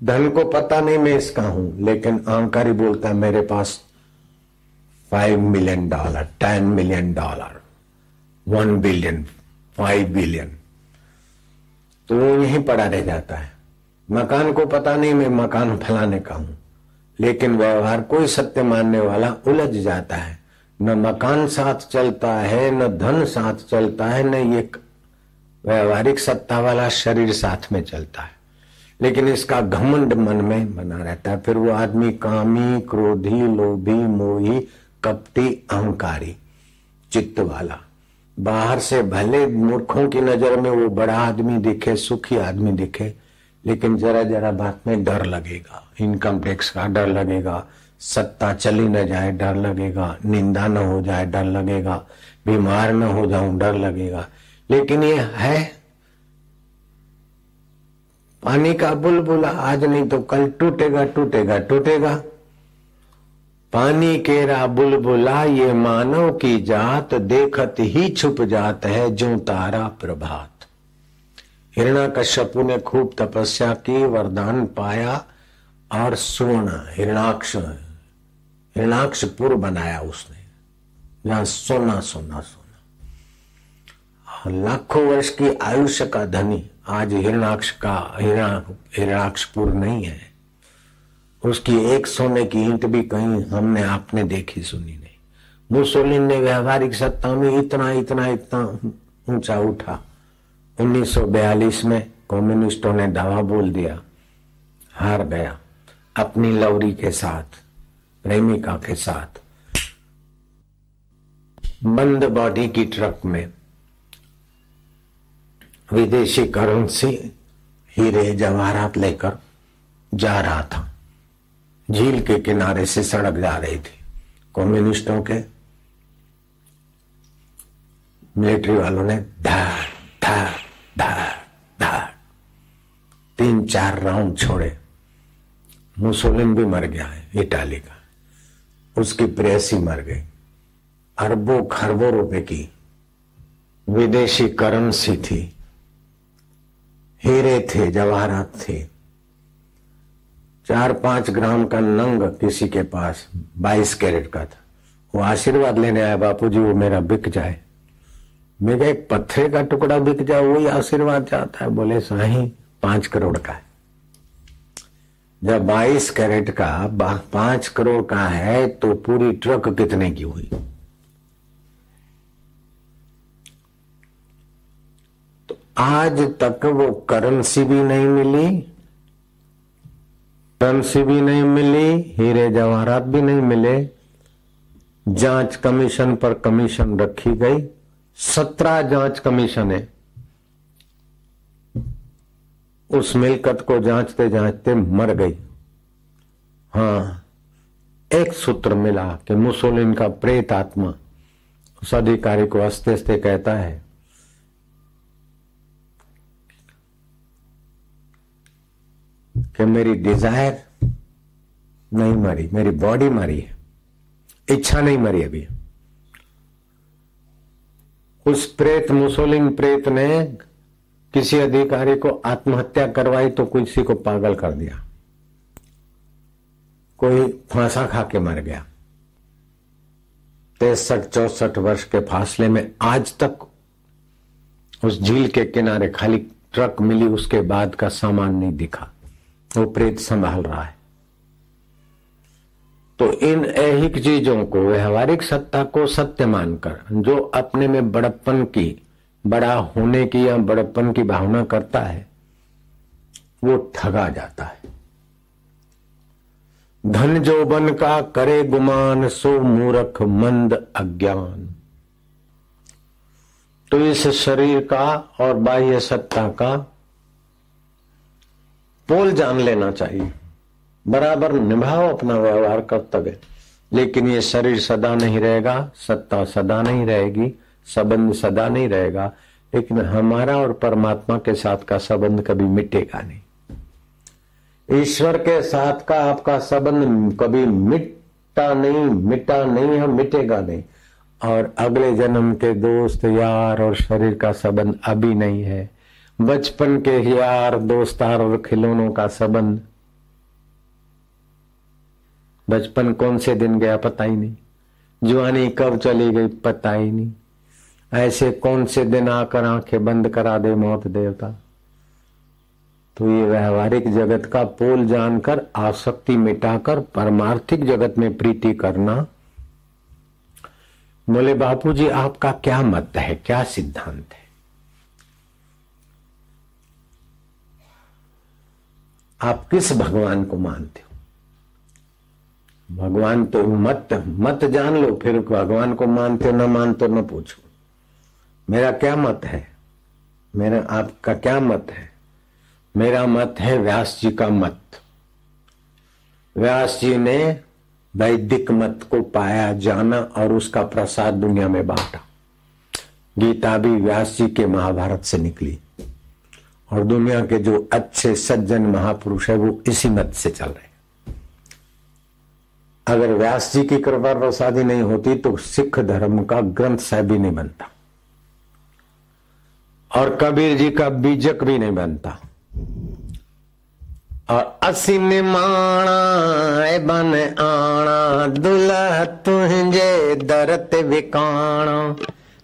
धन को पता नहीं मैं इसका हूं, लेकिन अहंकारी बोलता है मेरे पास $5 मिलियन, $10 मिलियन, $1 बिलियन, $5 बिलियन, तो वो यहीं पड़ा रह जाता है। मकान को पता नहीं मैं मकान फलाने का हूं, लेकिन व्यवहार कोई सत्य मानने वाला उलझ जाता है। न मकान साथ चलता है, न धन साथ चलता है, न ये व्यवहारिक सत्ता वाला शरीर साथ में चलता है, लेकिन इसका घमंड मन में बना रहता है। फिर वो आदमी कामी, क्रोधी, लोभी, मोही, कपटी, अहंकारी चित्त वाला, बाहर से भले मूर्खों की नजर में वो बड़ा आदमी दिखे, सुखी आदमी दिखे, लेकिन जरा जरा बात में डर लगेगा, इनकम टैक्स का डर लगेगा, सत्ता चली न जाए डर लगेगा, निंदा न हो जाए डर लगेगा, बीमार न हो जाऊं डर लगेगा। लेकिन ये है पानी का बुलबुला, आज नहीं तो कल टूटेगा टूटेगा टूटेगा। पानी केरा बुलबुला ये मानव की जात, देखत ही छुप जात है जो तारा प्रभात। हिरण्याकश्यपु ने खूब तपस्या की, वरदान पाया और स्वर्ण हिरण्याक्षपुर बनाया उसने, जहां सोना सोना सोना। लाखों वर्ष की आयुष्य का धनी आज हिरण्याक्षपुर नहीं है। उसकी एक सोने की ईंट भी कहीं हमने आपने देखी सुनी नहीं। मुसोलिन ने व्यवहारिक सत्ता में इतना इतना इतना ऊंचा उठा। 1942 में कम्युनिस्टों ने दावा बोल दिया, हार गया। अपनी लवरी के साथ, प्रेमिका के साथ, बंद बॉडी की ट्रक में विदेशी करेंसी, हीरे जवाहरात लेकर जा रहा था। झील के किनारे से सड़क जा रही थी। कम्युनिस्टों के मिलिट्री वालों ने धार धार धार धार 3-4 राउंड छोड़े। मुसोलिन भी मर गया है, इटाली का, उसकी प्रेयसी मर गई। अरबों खरबों रुपए की विदेशी करेंसी थी, हीरे थे, जवाहरात थे। 4-5 ग्राम का नंग किसी के पास 22 कैरेट का था। वो आशीर्वाद लेने आया, बापूजी वो मेरा बिक जाए। मैं कहा, एक पत्थर का टुकड़ा बिक जाए वही आशीर्वाद चाहता है? बोले साईं 5 करोड़ का है। जब 22 कैरेट का 5 करोड़ का है तो पूरी ट्रक कितने की हुई? तो आज तक वो करेंसी भी नहीं मिली, करेंसी भी नहीं मिली, हीरे जवाहरात भी नहीं मिले। जांच कमीशन पर कमीशन रखी गई, 17 जांच कमीशन है। उस मिलकत को जांचते जांचते मर गई। हाँ, एक सूत्र मिला कि मुसोलिन का प्रेत आत्मा उस अधिकारी को हंसते हंसते कहता है कि मेरी डिजायर नहीं मरी, मेरी बॉडी मरी है, इच्छा नहीं मरी अभी। उस प्रेत, मुसोलिन प्रेत ने किसी अधिकारी को आत्महत्या करवाई तो किसी को पागल कर दिया, कोई फांसा खा के मर गया। 63-64 वर्ष के फासले में आज तक उस झील के किनारे खाली ट्रक मिली, उसके बाद का सामान नहीं दिखा। वो प्रेत संभाल रहा है। तो इन ऐहिक चीजों को, व्यवहारिक सत्ता को सत्य मानकर जो अपने में बड़प्पन की, बड़ा होने की या बड़प्पन की भावना करता है वो ठगा जाता है। धन जोबन का करे गुमान, सो मूर्ख मंद अज्ञान। तो इस शरीर का और बाह्य सत्ता का पोल जान लेना चाहिए, बराबर निभाओ अपना व्यवहार कर्तव्य। लेकिन ये शरीर सदा नहीं रहेगा, सत्ता सदा नहीं रहेगी, संबंध सदा नहीं रहेगा, लेकिन हमारा और परमात्मा के साथ का संबंध कभी मिटेगा नहीं। ईश्वर के साथ का आपका संबंध कभी मिटा नहीं है, मिटेगा नहीं। और अगले जन्म के दोस्त यार और शरीर का संबंध अभी नहीं है। बचपन के यार दोस्तार और खिलौनों का संबंध, बचपन कौन से दिन गया पता ही नहीं, जवानी कब चली गई पता ही नहीं। ऐसे कौन से दिन आकर आंखें बंद करा दे मौत देवता। तो ये व्यवहारिक जगत का पोल जानकर आसक्ति मिटाकर परमार्थिक जगत में प्रीति करना। बोले बापूजी आपका क्या मत है, क्या सिद्धांत है? आप किस भगवान को मानते हो? भगवान तो मत जान लो, फिर भगवान को मानते हो न मानते हो न पूछो। मेरा क्या मत है? मेरा आपका क्या मत है? मेरा मत है व्यास जी का मत। व्यास जी ने वैदिक मत को पाया, जाना और उसका प्रसाद दुनिया में बांटा। गीता भी व्यास जी के महाभारत से निकली और दुनिया के जो अच्छे सज्जन महापुरुष है वो इसी मत से चल रहे। अगर व्यास जी की कृपा प्रसादी नहीं होती तो सिख धर्म का ग्रंथ साहिब भी नहीं बनता और कबीर जी का बीजक भी नहीं बनता। और असी निमाणा बन आना, दुल्हा तुझे दरत विकाणा।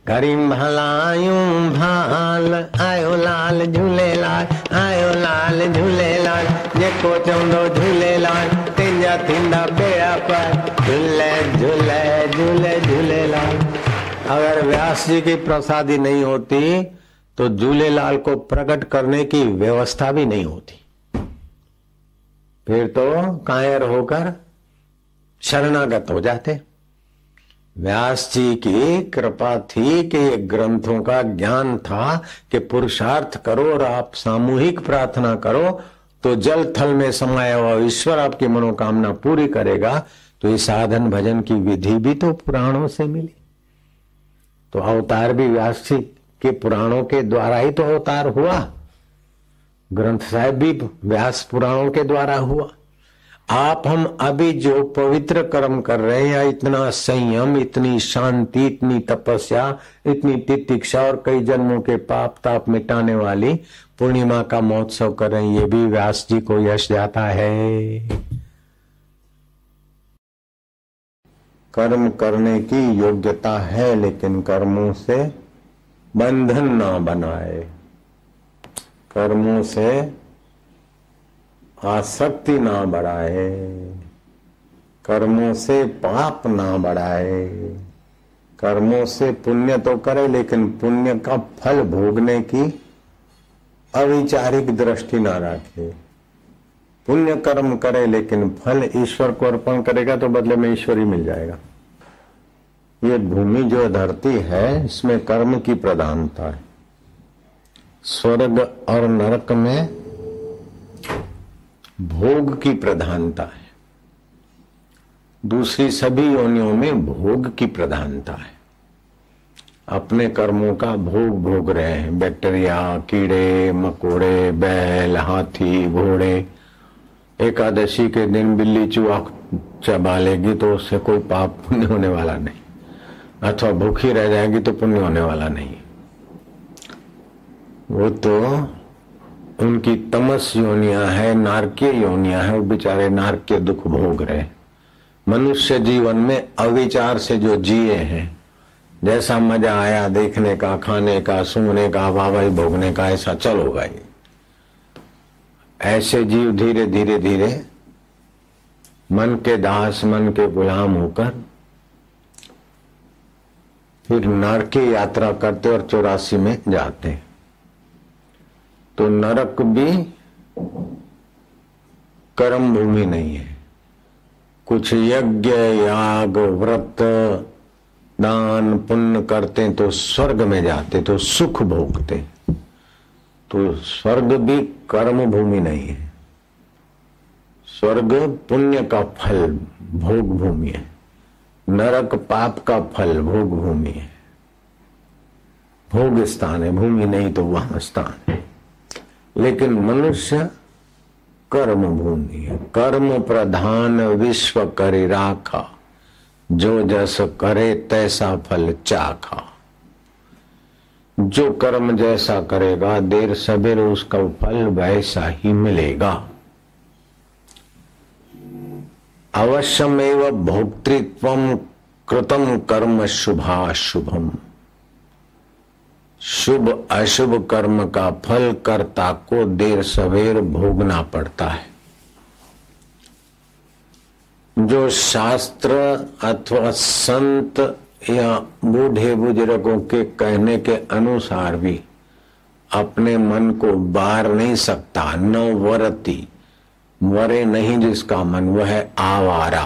करीम भलायूं भाल, आयो लाल झूलेलाल, आयो लाल झूलेलाल। जेको चवंदो झूलेलाल, तेंजा थींदा बेड़ा पार। झूले झूले झूले झूलेलाल। अगर व्यास जी की प्रसादी नहीं होती तो झूलेलाल को प्रकट करने की व्यवस्था भी नहीं होती। फिर तो कायर होकर शरणागत हो जाते। व्यास जी की कृपा थी कि ये ग्रंथों का ज्ञान था कि पुरुषार्थ करो और आप सामूहिक प्रार्थना करो तो जल थल में समाया हुआ ईश्वर आपकी मनोकामना पूरी करेगा। तो ये साधन भजन की विधि भी तो पुराणों से मिली। तो अवतार भी व्यास जी के पुराणों के द्वारा ही तो अवतार हुआ। ग्रंथ साहिब भी व्यास पुराणों के द्वारा हुआ। आप हम अभी जो पवित्र कर्म कर रहे हैं, या इतना संयम, इतनी शांति, इतनी तपस्या, इतनी तितिक्षा और कई जन्मों के पाप ताप मिटाने वाली पूर्णिमा का महोत्सव कर रहे हैं, ये भी व्यास जी को यश जाता है। कर्म करने की योग्यता है, लेकिन कर्मों से बंधन ना बनाए, कर्मों से आसक्ति ना बढ़ाए, कर्मों से पाप ना बढ़ाए। कर्मों से पुण्य तो करे, लेकिन पुण्य का फल भोगने की अविचारिक दृष्टि ना रखे। पुण्य कर्म करे, लेकिन फल ईश्वर को अर्पण करेगा तो बदले में ईश्वर ही मिल जाएगा। ये भूमि जो धरती है, इसमें कर्म की प्रधानता है। स्वर्ग और नरक में भोग की प्रधानता है, दूसरी सभी योनियों में भोग की प्रधानता है। अपने कर्मों का भोग भोग रहे हैं, बैक्टीरिया, कीड़े मकोड़े, बैल, हाथी, घोड़े। एकादशी के दिन बिल्ली चूहा चबा लेगी तो उससे कोई पाप पुण्य होने वाला नहीं, अथवा भूखी रह जाएगी तो पुण्य होने वाला नहीं। वो तो उनकी तमस योनियां है, नारकीय योनियां है, वो बेचारे नारकीय दुख भोग रहे। मनुष्य जीवन में अविचार से जो जिए हैं, जैसा मजा आया देखने का, खाने का, सूंघने का, वाहवाही भोगने का, ऐसा चलोगा ही। ऐसे जीव धीरे धीरे धीरे मन के दास, मन के गुलाम होकर फिर नरक की यात्रा करते और 84 में जाते। तो नरक भी कर्म भूमि नहीं है। कुछ यज्ञ, याग, व्रत, दान, पुण्य करते तो स्वर्ग में जाते, तो सुख भोगते। तो स्वर्ग भी कर्म भूमि नहीं है। स्वर्ग पुण्य का फल भोग भूमि है, नरक पाप का फल भोग भूमि है। भोग स्थान है, भूमि नहीं तो वहां स्थान है। लेकिन मनुष्य कर्म भूमि है। कर्म प्रधान विश्व करे राखा, जो जस करे तैसा फल चाखा। जो कर्म जैसा करेगा, देर सबेर उसका फल वैसा ही मिलेगा। अवश्यमेव भोक्तृत्वम कृतम कर्म शुभाशुभम। शुभ अशुभ कर्म का फल कर्ता को देर सवेर भोगना पड़ता है। जो शास्त्र अथवा संत या बूढ़े बुजुर्गों के कहने के अनुसार भी अपने मन को बार नहीं सकता, न वरती, वरे नहीं जिसका मन, वह है आवारा।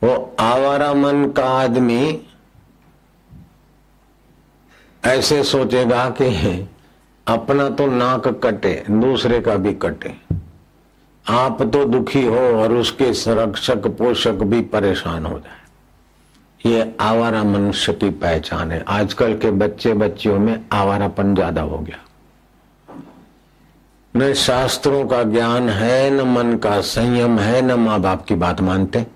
वो आवारा मन का आदमी ऐसे सोचेगा कि अपना तो नाक कटे, दूसरे का भी कटे। आप तो दुखी हो और उसके संरक्षक पोषक भी परेशान हो जाए। ये आवारा मनुष्य की पहचान है। आजकल के बच्चे बच्चियों में आवारापन ज्यादा हो गया। न शास्त्रों का ज्ञान है, न मन का संयम है, न माँ बाप की बात मानते।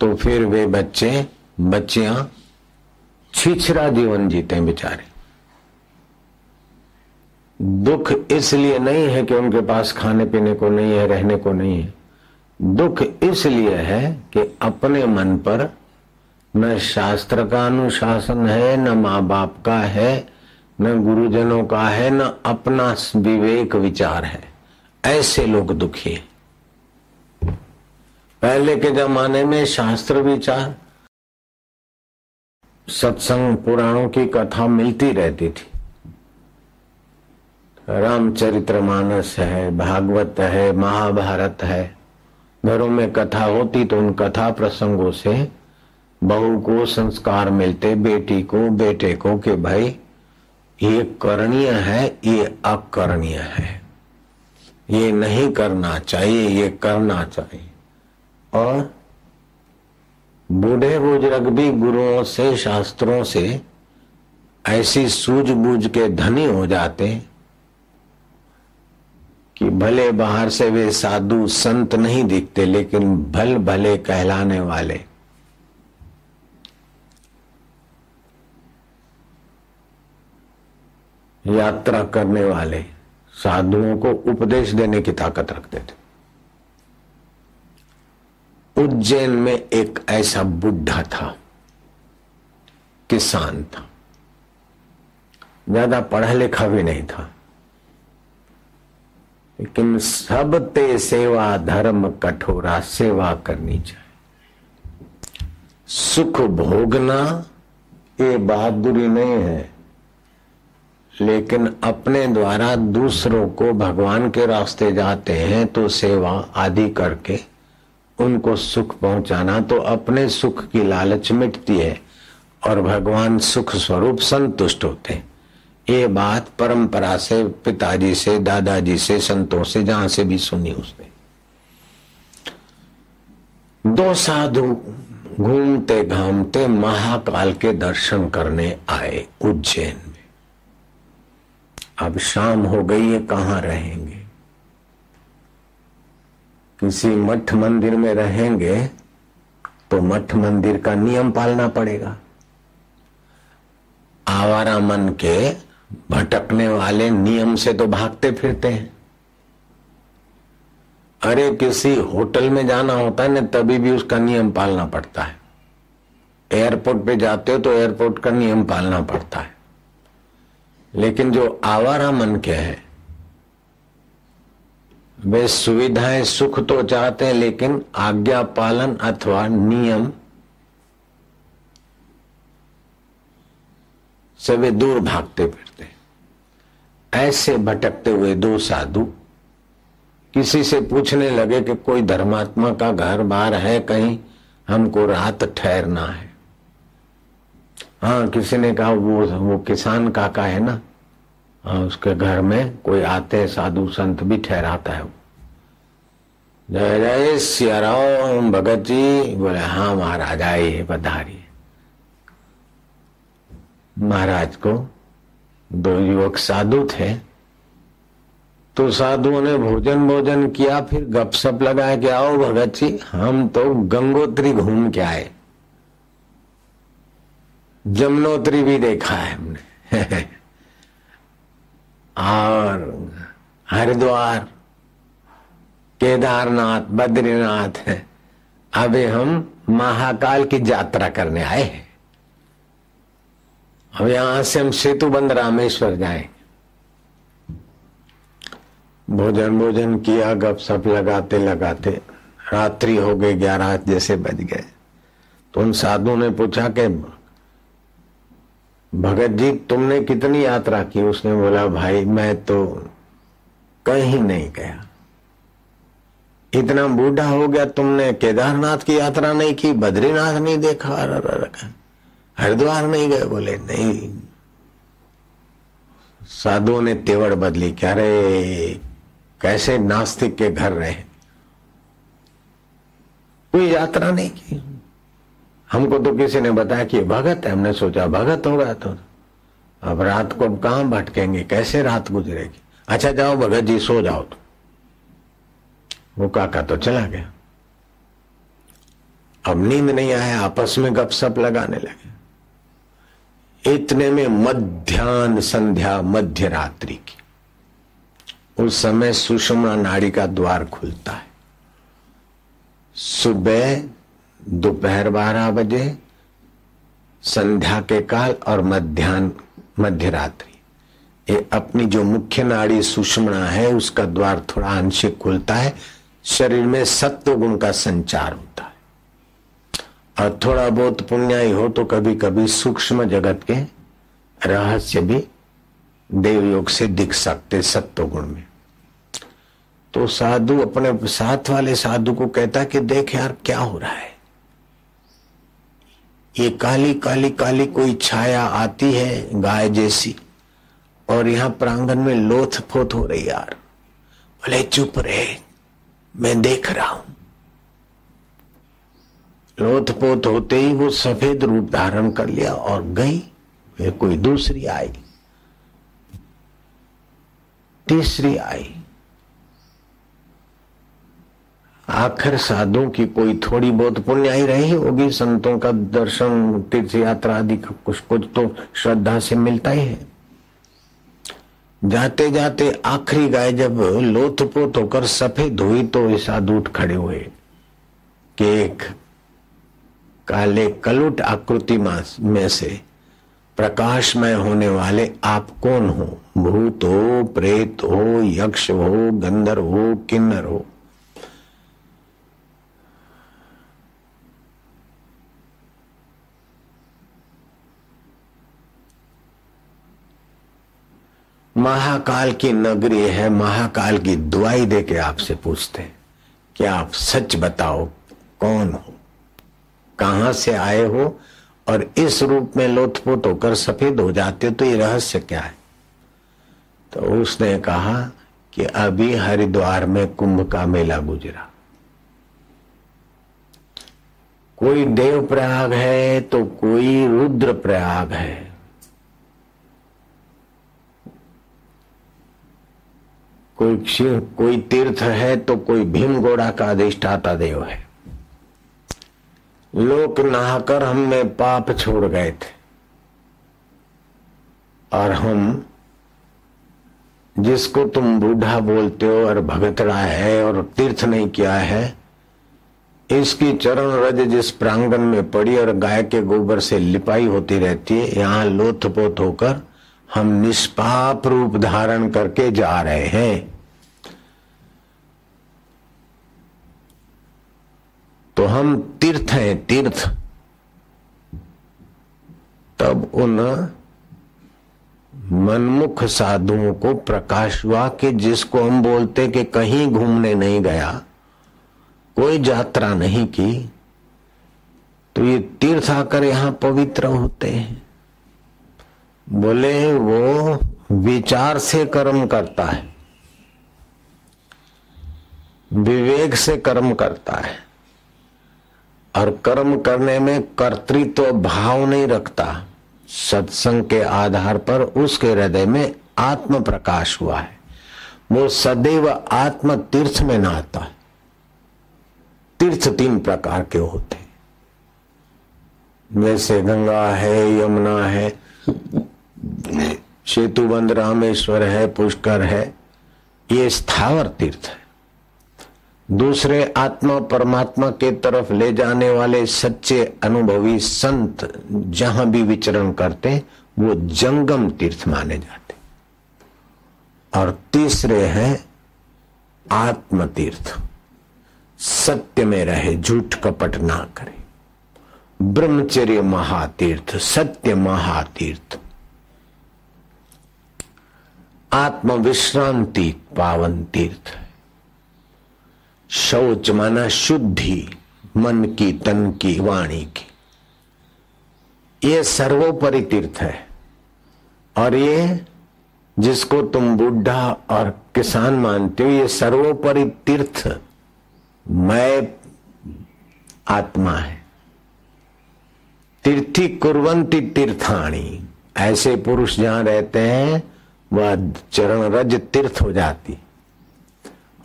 तो फिर वे बच्चे बच्चियां छिछरा जीवन जीते बेचारे। दुख इसलिए नहीं है कि उनके पास खाने पीने को नहीं है, रहने को नहीं है। दुख इसलिए है कि अपने मन पर न शास्त्र का अनुशासन है, न माँ बाप का है, न गुरुजनों का है, न अपना विवेक विचार है। ऐसे लोग दुखी हैं। पहले के जमाने में शास्त्र विचार, सत्संग, पुराणों की कथा मिलती रहती थी। रामचरितमानस है, भागवत है, महाभारत है। घरों में कथा होती तो उन कथा प्रसंगों से बहू को संस्कार मिलते, बेटी को, बेटे को, कि भाई ये करणीय है, ये अकरणीय है, ये नहीं करना चाहिए, ये करना चाहिए। और बूढ़े बुजुर्ग भी गुरुओं से, शास्त्रों से ऐसी सूझबूझ के धनी हो जाते कि भले बाहर से वे साधु संत नहीं दिखते, लेकिन भल भले कहलाने वाले यात्रा करने वाले साधुओं को उपदेश देने की ताकत रखते थे। उज्जैन में एक ऐसा बुढ़ा था, किसान था, ज्यादा पढ़ा लिखा भी नहीं था, लेकिन सब ते सेवा धर्म कठोरा, सेवा करनी चाहिए। सुख भोगना ये बहादुरी नहीं है, लेकिन अपने द्वारा दूसरों को भगवान के रास्ते जाते हैं तो सेवा आदि करके उनको सुख पहुंचाना, तो अपने सुख की लालच मिटती है और भगवान सुख स्वरूप संतुष्ट होते हैं। ये बात परंपरा से, पिताजी से, दादाजी से, संतों से, जहां से भी सुनी उसने। दो साधु घूमते घामते महाकाल के दर्शन करने आए उज्जैन में। अब शाम हो गई है, कहाँ रहेंगे? किसी मठ मंदिर में रहेंगे तो मठ मंदिर का नियम पालना पड़ेगा। आवारा मन के भटकने वाले नियम से तो भागते फिरते हैं। अरे किसी होटल में जाना होता है ना, तभी भी उसका नियम पालना पड़ता है। एयरपोर्ट पे जाते हो तो एयरपोर्ट का नियम पालना पड़ता है। लेकिन जो आवारा मन के हैं वे सुविधाएं, सुख तो चाहते हैं, लेकिन आज्ञा पालन अथवा नियम से वे दूर भागते फिरते। ऐसे भटकते हुए दो साधु किसी से पूछने लगे कि कोई धर्मात्मा का घर बार है कहीं, हमको रात ठहरना है। हाँ, किसी ने कहा वो किसान काका है ना, हाँ, उसके घर में कोई आते हैं साधु संत भी ठहराता है। जय जय सिया राम भगत जी। बोले हाँ महाराज आइए, पधारिए। महाराज को दो युवक साधु थे, तो साधुओं ने भोजन किया, फिर गपशप लगाया कि आओ भगत जी, हम तो गंगोत्री घूम के आए, जमुनोत्री भी देखा है हमने और हरिद्वार, केदारनाथ, बद्रीनाथ है। अभी हम महाकाल की यात्रा करने आए हैं। अब यहां से हम सेतुबंद रामेश्वर जाएंगे। भोजन किया, गपशप लगाते लगाते रात्रि हो गई, 11 जैसे बज गए। तो उन साधुओं ने पूछा कि भगत जी तुमने कितनी यात्रा की? उसने बोला भाई मैं तो कहीं नहीं गया। इतना बूढ़ा हो गया, तुमने केदारनाथ की यात्रा नहीं की, बद्रीनाथ नहीं देखा, हरिद्वार नहीं गए? बोले नहीं। साधुओं ने तेवड़ बदली, क्या रे कैसे नास्तिक के घर रहे, कोई यात्रा नहीं की। हमको तो किसी ने बताया कि भगत है, हमने सोचा भगत होगा, तो अब रात को कहां भटकेंगे, कैसे रात गुजरेगी। अच्छा जाओ भगत जी सो जाओ। तो वो काका तो चला गया। अब नींद नहीं आया, आपस में गपशप लगाने लगे। इतने में मध्याह्न संध्या, मध्य रात्रि की, उस समय सुषुम्ना नाड़ी का द्वार खुलता है। सुबह, दोपहर 12 बजे, संध्या के काल और मध्याह्न, मध्य रात्रि, ये अपनी जो मुख्य नाड़ी सुषुम्ना है उसका द्वार थोड़ा आंशिक खुलता है। शरीर में सत्व गुण का संचार होता है, और थोड़ा बहुत पुण्याई हो तो कभी कभी सूक्ष्म जगत के रहस्य भी देवयोग से दिख सकते सत्व गुण में। तो साधु अपने साथ वाले साधु को कहता कि देख यार क्या हो रहा है, ये काली काली काली कोई छाया आती है गाय जैसी, और यहां प्रांगण में लोथ फोथ हो रही यार। बोले चुप रहे, मैं देख रहा हूं। लोथ पोत होते ही वो सफेद रूप धारण कर लिया और गई। फिर कोई दूसरी आई, तीसरी आई, आखिर साधुओं की कोई थोड़ी बहुत पुण्याई रही होगी, संतों का दर्शन तीर्थ यात्रा आदि का कुछ कुछ तो श्रद्धा से मिलता ही है। जाते जाते आखिरी गाय जब लोथपोत होकर सफेद हुई तो ये साधु उठ खड़े हुए कि एक काले कलुट आकृति में से प्रकाशमय होने वाले आप कौन हो? भूत हो, प्रेत हो, यक्ष हो, गंधर्व हो, किन्नर हो? महाकाल की नगरी है, महाकाल की दुआई देके आपसे पूछते हैं कि आप सच बताओ कौन हो, कहां से आए हो और इस रूप में लोथपोत होकर सफेद हो जाते तो ये रहस्य क्या है? तो उसने कहा कि अभी हरिद्वार में कुंभ का मेला गुजरा। कोई देव प्रयाग है तो कोई रुद्र प्रयाग है, कोई तीर्थ है तो कोई भीमगोड़ा का अधिष्ठाता देव है। लोग नहाकर हम में पाप छोड़ गए थे और हम जिसको तुम बूढ़ा बोलते हो और भगतड़ा है और तीर्थ नहीं किया है, इसकी चरण रज जिस प्रांगण में पड़ी और गाय के गोबर से लिपाई होती रहती है, यहां लोथपोत होकर हम निष्पाप रूप धारण करके जा रहे हैं। तो हम तीर्थ हैं, तीर्थ। तब उन मनमुख साधुओं को प्रकाश हुआ कि जिसको हम बोलते कि कहीं घूमने नहीं गया, कोई यात्रा नहीं की, तो ये तीर्थ आकर यहां पवित्र होते हैं। बोले वो विचार से कर्म करता है, विवेक से कर्म करता है और कर्म करने में कर्तृत्व भाव नहीं रखता। सत्संग के आधार पर उसके हृदय में आत्म प्रकाश हुआ है, वो सदैव आत्म तीर्थ में नहाता है। तीर्थ 3 प्रकार के होते हैं, जैसे गंगा है, यमुना है, सेतुबंध रामेश्वर है, पुष्कर है, ये स्थावर तीर्थ है। दूसरे आत्मा परमात्मा के तरफ ले जाने वाले सच्चे अनुभवी संत जहां भी विचरण करते वो जंगम तीर्थ माने जाते। और तीसरे हैं आत्म तीर्थ, सत्य में रहे, झूठ कपट ना करे, ब्रह्मचर्य महातीर्थ, सत्य महातीर्थ, आत्म विश्रांति पावन तीर्थ है। शौच माना शुद्धि, मन की, तन की, वाणी की, ये सर्वोपरि तीर्थ है। और ये जिसको तुम बुढ़ा और किसान मानते हो, ये सर्वोपरि तीर्थ मैं आत्मा है। तीर्थी कुर्वन्ति तीर्थाणी, ऐसे पुरुष जहां रहते हैं वह चरण रज तीर्थ हो जाती।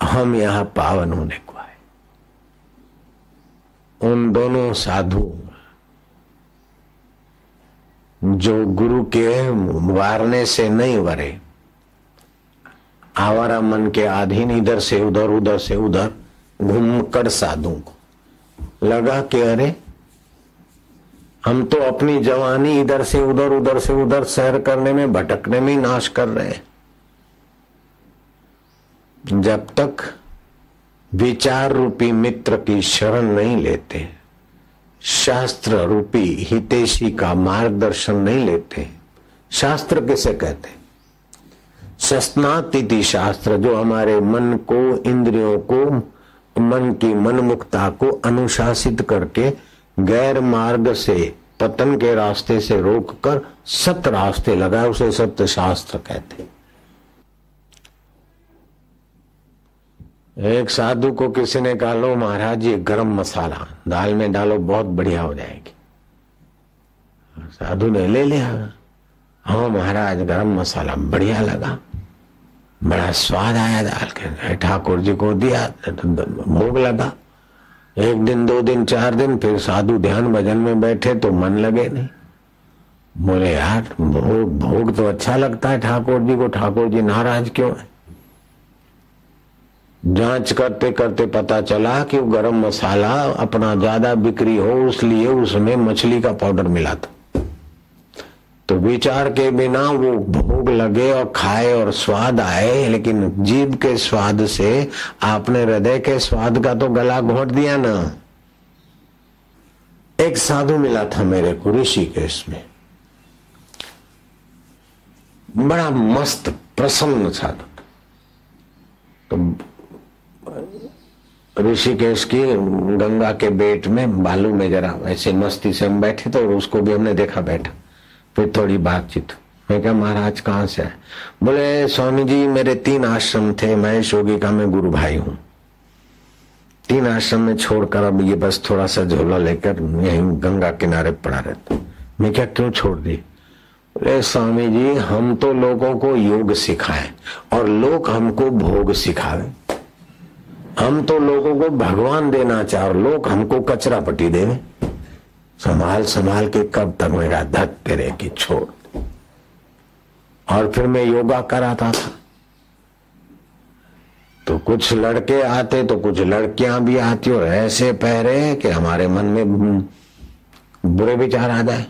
हम यहां पावन होने को आए। उन दोनों साधु जो गुरु के वारने से नहीं वरे, आवारा मन के अधीन इधर से उधर, उधर से उधर घूमकर साधु को लगा कि अरे हम तो अपनी जवानी इधर से उधर, उधर से उधर सैर करने में, भटकने में नाश कर रहे हैं। जब तक विचार रूपी मित्र की शरण नहीं लेते, शास्त्र रूपी हितैषी का मार्गदर्शन नहीं लेते। शास्त्र किसे कहते? शस्नातिथि शास्त्र, जो हमारे मन को, इंद्रियों को, मन की मनमुखता को अनुशासित करके गैर मार्ग से, पतन के रास्ते से रोककर सत रास्ते लगाए, उसे सत्य शास्त्र कहते। एक साधु को किसी ने कहा, लो महाराज ये गरम मसाला दाल में डालो, बहुत बढ़िया हो जाएगी। साधु ने ले लिया। हाँ महाराज, गरम मसाला बढ़िया लगा। बड़ा स्वाद आया दाल के, ठाकुर जी को दिया, भोग लगा। 1 दिन 2 दिन 4 दिन, फिर साधु ध्यान भजन में बैठे तो मन लगे नहीं। बोले यार भोग तो अच्छा लगता है ठाकुर जी को, ठाकुर जी नाराज क्यों है? जांच करते करते पता चला कि गरम मसाला अपना ज्यादा बिक्री हो इसलिए उसमें मछली का पाउडर मिला था। तो विचार के बिना वो भोग लगे और खाए और स्वाद आए, लेकिन जीभ के स्वाद से आपने हृदय के स्वाद का तो गला घोंट दिया ना। एक साधु मिला था मेरे को ऋषिकेश में, बड़ा मस्त प्रसन्न साधु। तो ऋषिकेश की गंगा के बेट में बालू में जरा ऐसे मस्ती से हम बैठे थे और उसको भी हमने देखा बैठा। फिर थोड़ी बातचीत। मैं क्या महाराज कहाँ से है? बोले स्वामी जी मेरे 3 आश्रम थे, महेश योगी का मैं गुरु भाई हूँ। 3 आश्रम में छोड़कर अब ये बस थोड़ा सा झोला लेकर यहीं गंगा किनारे पड़ा रहता। मैं क्या क्यों छोड़ दी? बोले स्वामी जी हम तो लोगों को योग सिखाए और लोग हमको भोग सिखावे। हम तो लोगों को भगवान देना चाहे और लोग हमको कचरा पट्टी देवे। संभाल संभाल के कब तक मेरा धत तेरे की छोड़। और फिर मैं योगा कराता था तो कुछ लड़के आते तो कुछ लड़कियां भी आती और ऐसे पहरे कि हमारे मन में बुरे विचार आ जाए।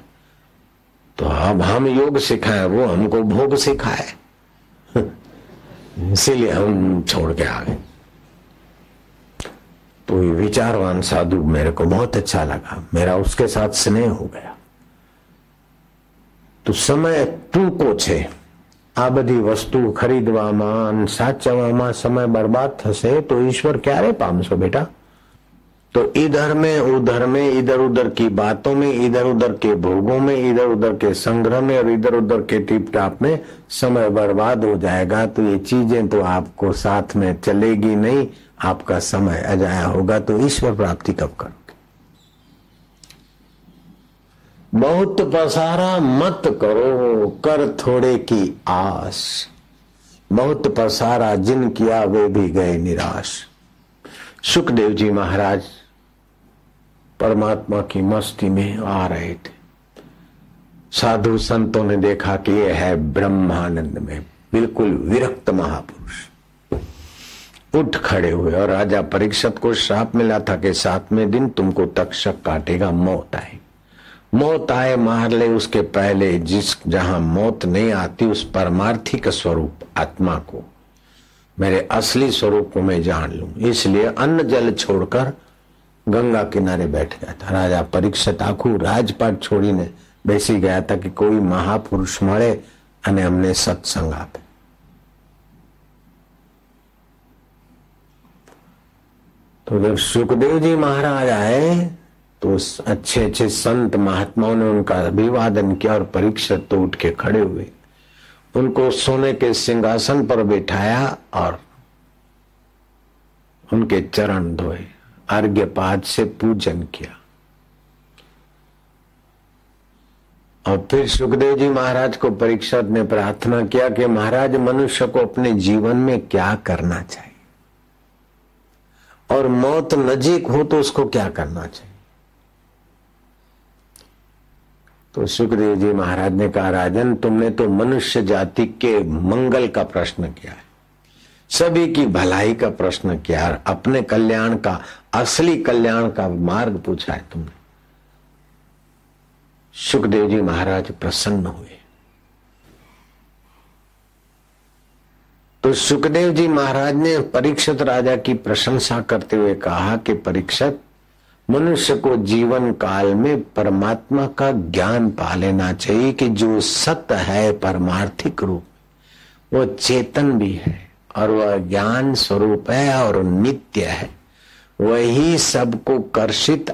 तो अब हम योग सिखाए, वो हमको भोग सिखाए, इसीलिए हम छोड़ के आ गए। तो विचारवान साधु मेरे को बहुत अच्छा लगा, मेरा उसके साथ स्नेह हो गया। तो समय टूंको छे, आ बधी वस्तु खरीदवामां साचववामां समय बर्बाद थशे तो ईश्वर क्यारे पामशो बेटा। तो इधर में उधर में, इधर उधर की बातों में, इधर उधर के भोगों में, इधर उधर के संग्रह में और इधर उधर के टिप टाप में समय बर्बाद हो जाएगा। तो ये चीजें तो आपको साथ में चलेगी नहीं, आपका समय अजाया होगा। तो ईश्वर प्राप्ति कब करोगे? बहुत पसारा मत करो, कर थोड़े की आस। बहुत पसारा जिन किया वे भी गए निराश। सुखदेव जी महाराज परमात्मा की मस्ती में आ रहे थे। साधु संतों ने देखा कि यह है ब्रह्मानंद में बिल्कुल विरक्त महापुरुष। उठ खड़े हुए और राजा परीक्षित को श्राप मिला था कि 7वें दिन तुमको तक्षक काटेगा, मौत आए। मौत आए मार ले, उसके पहले जहां मौत नहीं आती उस परमार्थिक स्वरूप आत्मा को, मेरे असली स्वरूप को मैं जान लूं। इसलिए अन्न जल छोड़कर गंगा किनारे बैठ गया था। राजा परीक्षित आखू राजपाट छोड़ीने બેસી ગયા હતા कि कोई महापुरुष મળે અને અમને સત્સંગ આપે। तो जब सुखदेव जी महाराज आए तो अच्छे अच्छे संत महात्माओं ने उनका अभिवादन किया और परीक्षित तो उठ के खड़े हुए, उनको सोने के सिंहासन पर बैठाया और उनके चरण धोए, अर्घ्यपाद से पूजन किया। और फिर सुखदेव जी महाराज को परीक्षित ने प्रार्थना किया कि महाराज मनुष्य को अपने जीवन में क्या करना चाहिए और मौत नजीक हो तो उसको क्या करना चाहिए। तो सुखदेव जी महाराज ने कहा राजन तुमने तो मनुष्य जाति के मंगल का प्रश्न किया है, सभी की भलाई का प्रश्न किया और अपने कल्याण का, असली कल्याण का मार्ग पूछा है तुमने। सुखदेव जी महाराज प्रसन्न हुए। तो सुखदेव जी महाराज ने परीक्षित राजा की प्रशंसा करते हुए कहा कि परीक्षित, मनुष्य को जीवन काल में परमात्मा का ज्ञान पा लेना चाहिए कि जो सत्य है परमार्थिक रूप, वो चेतन भी है और वह ज्ञान स्वरूप है और नित्य है, वही सबको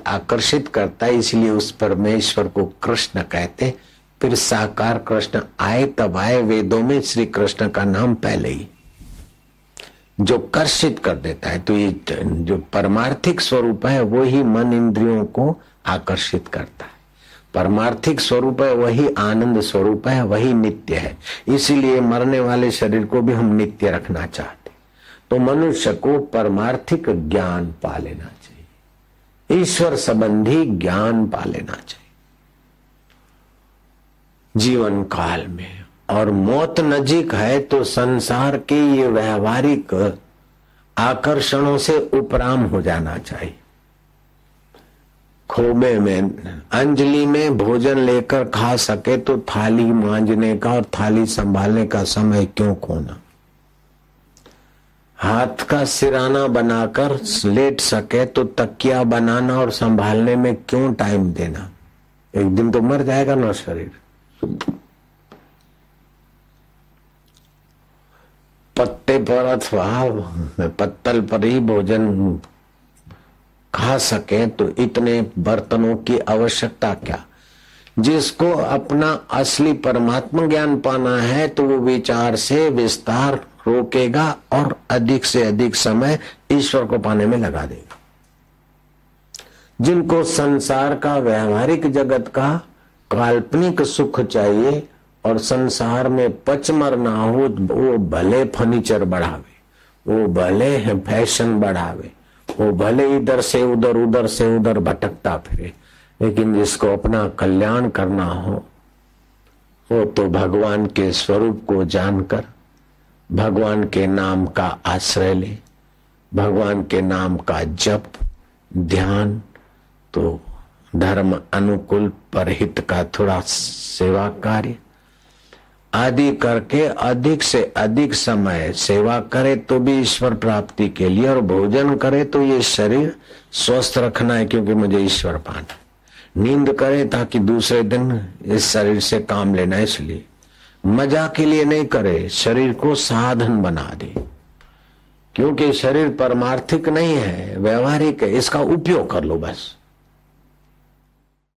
आकर्षित करता है। इसलिए उस परमेश्वर को कृष्ण कहते। फिर साकार कृष्ण आए तब आए, वेदों में श्री कृष्ण का नाम पहले ही, जो कर्षित कर देता है। तो ये जो परमार्थिक स्वरूप है वो ही मन इंद्रियों को आकर्षित करता है। परमार्थिक स्वरूप है वही आनंद स्वरूप है, वही नित्य है। इसीलिए मरने वाले शरीर को भी हम नित्य रखना चाहते। तो मनुष्य को परमार्थिक ज्ञान पा लेना चाहिए, ईश्वर संबंधी ज्ञान पा लेना चाहिए जीवन काल में। और मौत नजीक है तो संसार के ये व्यवहारिक आकर्षणों से उपराम हो जाना चाहिए। खोबे में अंजलि में भोजन लेकर खा सके तो थाली मांजने का और थाली संभालने का समय क्यों खोना। हाथ का सिराना बनाकर लेट सके तो तकिया बनाना और संभालने में क्यों टाइम देना। एक दिन तो मर जाएगा ना शरीर। पत्ते पर अथवा पत्तल पर ही भोजन खा सके तो इतने बर्तनों की आवश्यकता क्या। जिसको अपना असली परमात्मा ज्ञान पाना है तो वो विचार से विस्तार रोकेगा और अधिक से अधिक समय ईश्वर को पाने में लगा देगा। जिनको संसार का व्यवहारिक जगत का काल्पनिक सुख चाहिए और संसार में पचमर ना हो, वो भले फर्नीचर बढ़ावे, वो भले फैशन बढ़ावे, वो भले इधर से उधर उधर से उधर भटकता फिरे, लेकिन जिसको अपना कल्याण करना हो वो तो भगवान के स्वरूप को जानकर भगवान के नाम का आश्रय ले, भगवान के नाम का जप ध्यान, तो धर्म अनुकूल परहित का थोड़ा सेवा कार्य आदि करके अधिक से अधिक समय सेवा करे तो भी ईश्वर प्राप्ति के लिए, और भोजन करे तो ये शरीर स्वस्थ रखना है क्योंकि मुझे ईश्वर पाना। नींद करे ताकि दूसरे दिन इस शरीर से काम लेना, इसलिए मजा के लिए नहीं करे, शरीर को साधन बना दे। क्योंकि शरीर परमार्थिक नहीं है, व्यवहारिक है, इसका उपयोग कर लो बस।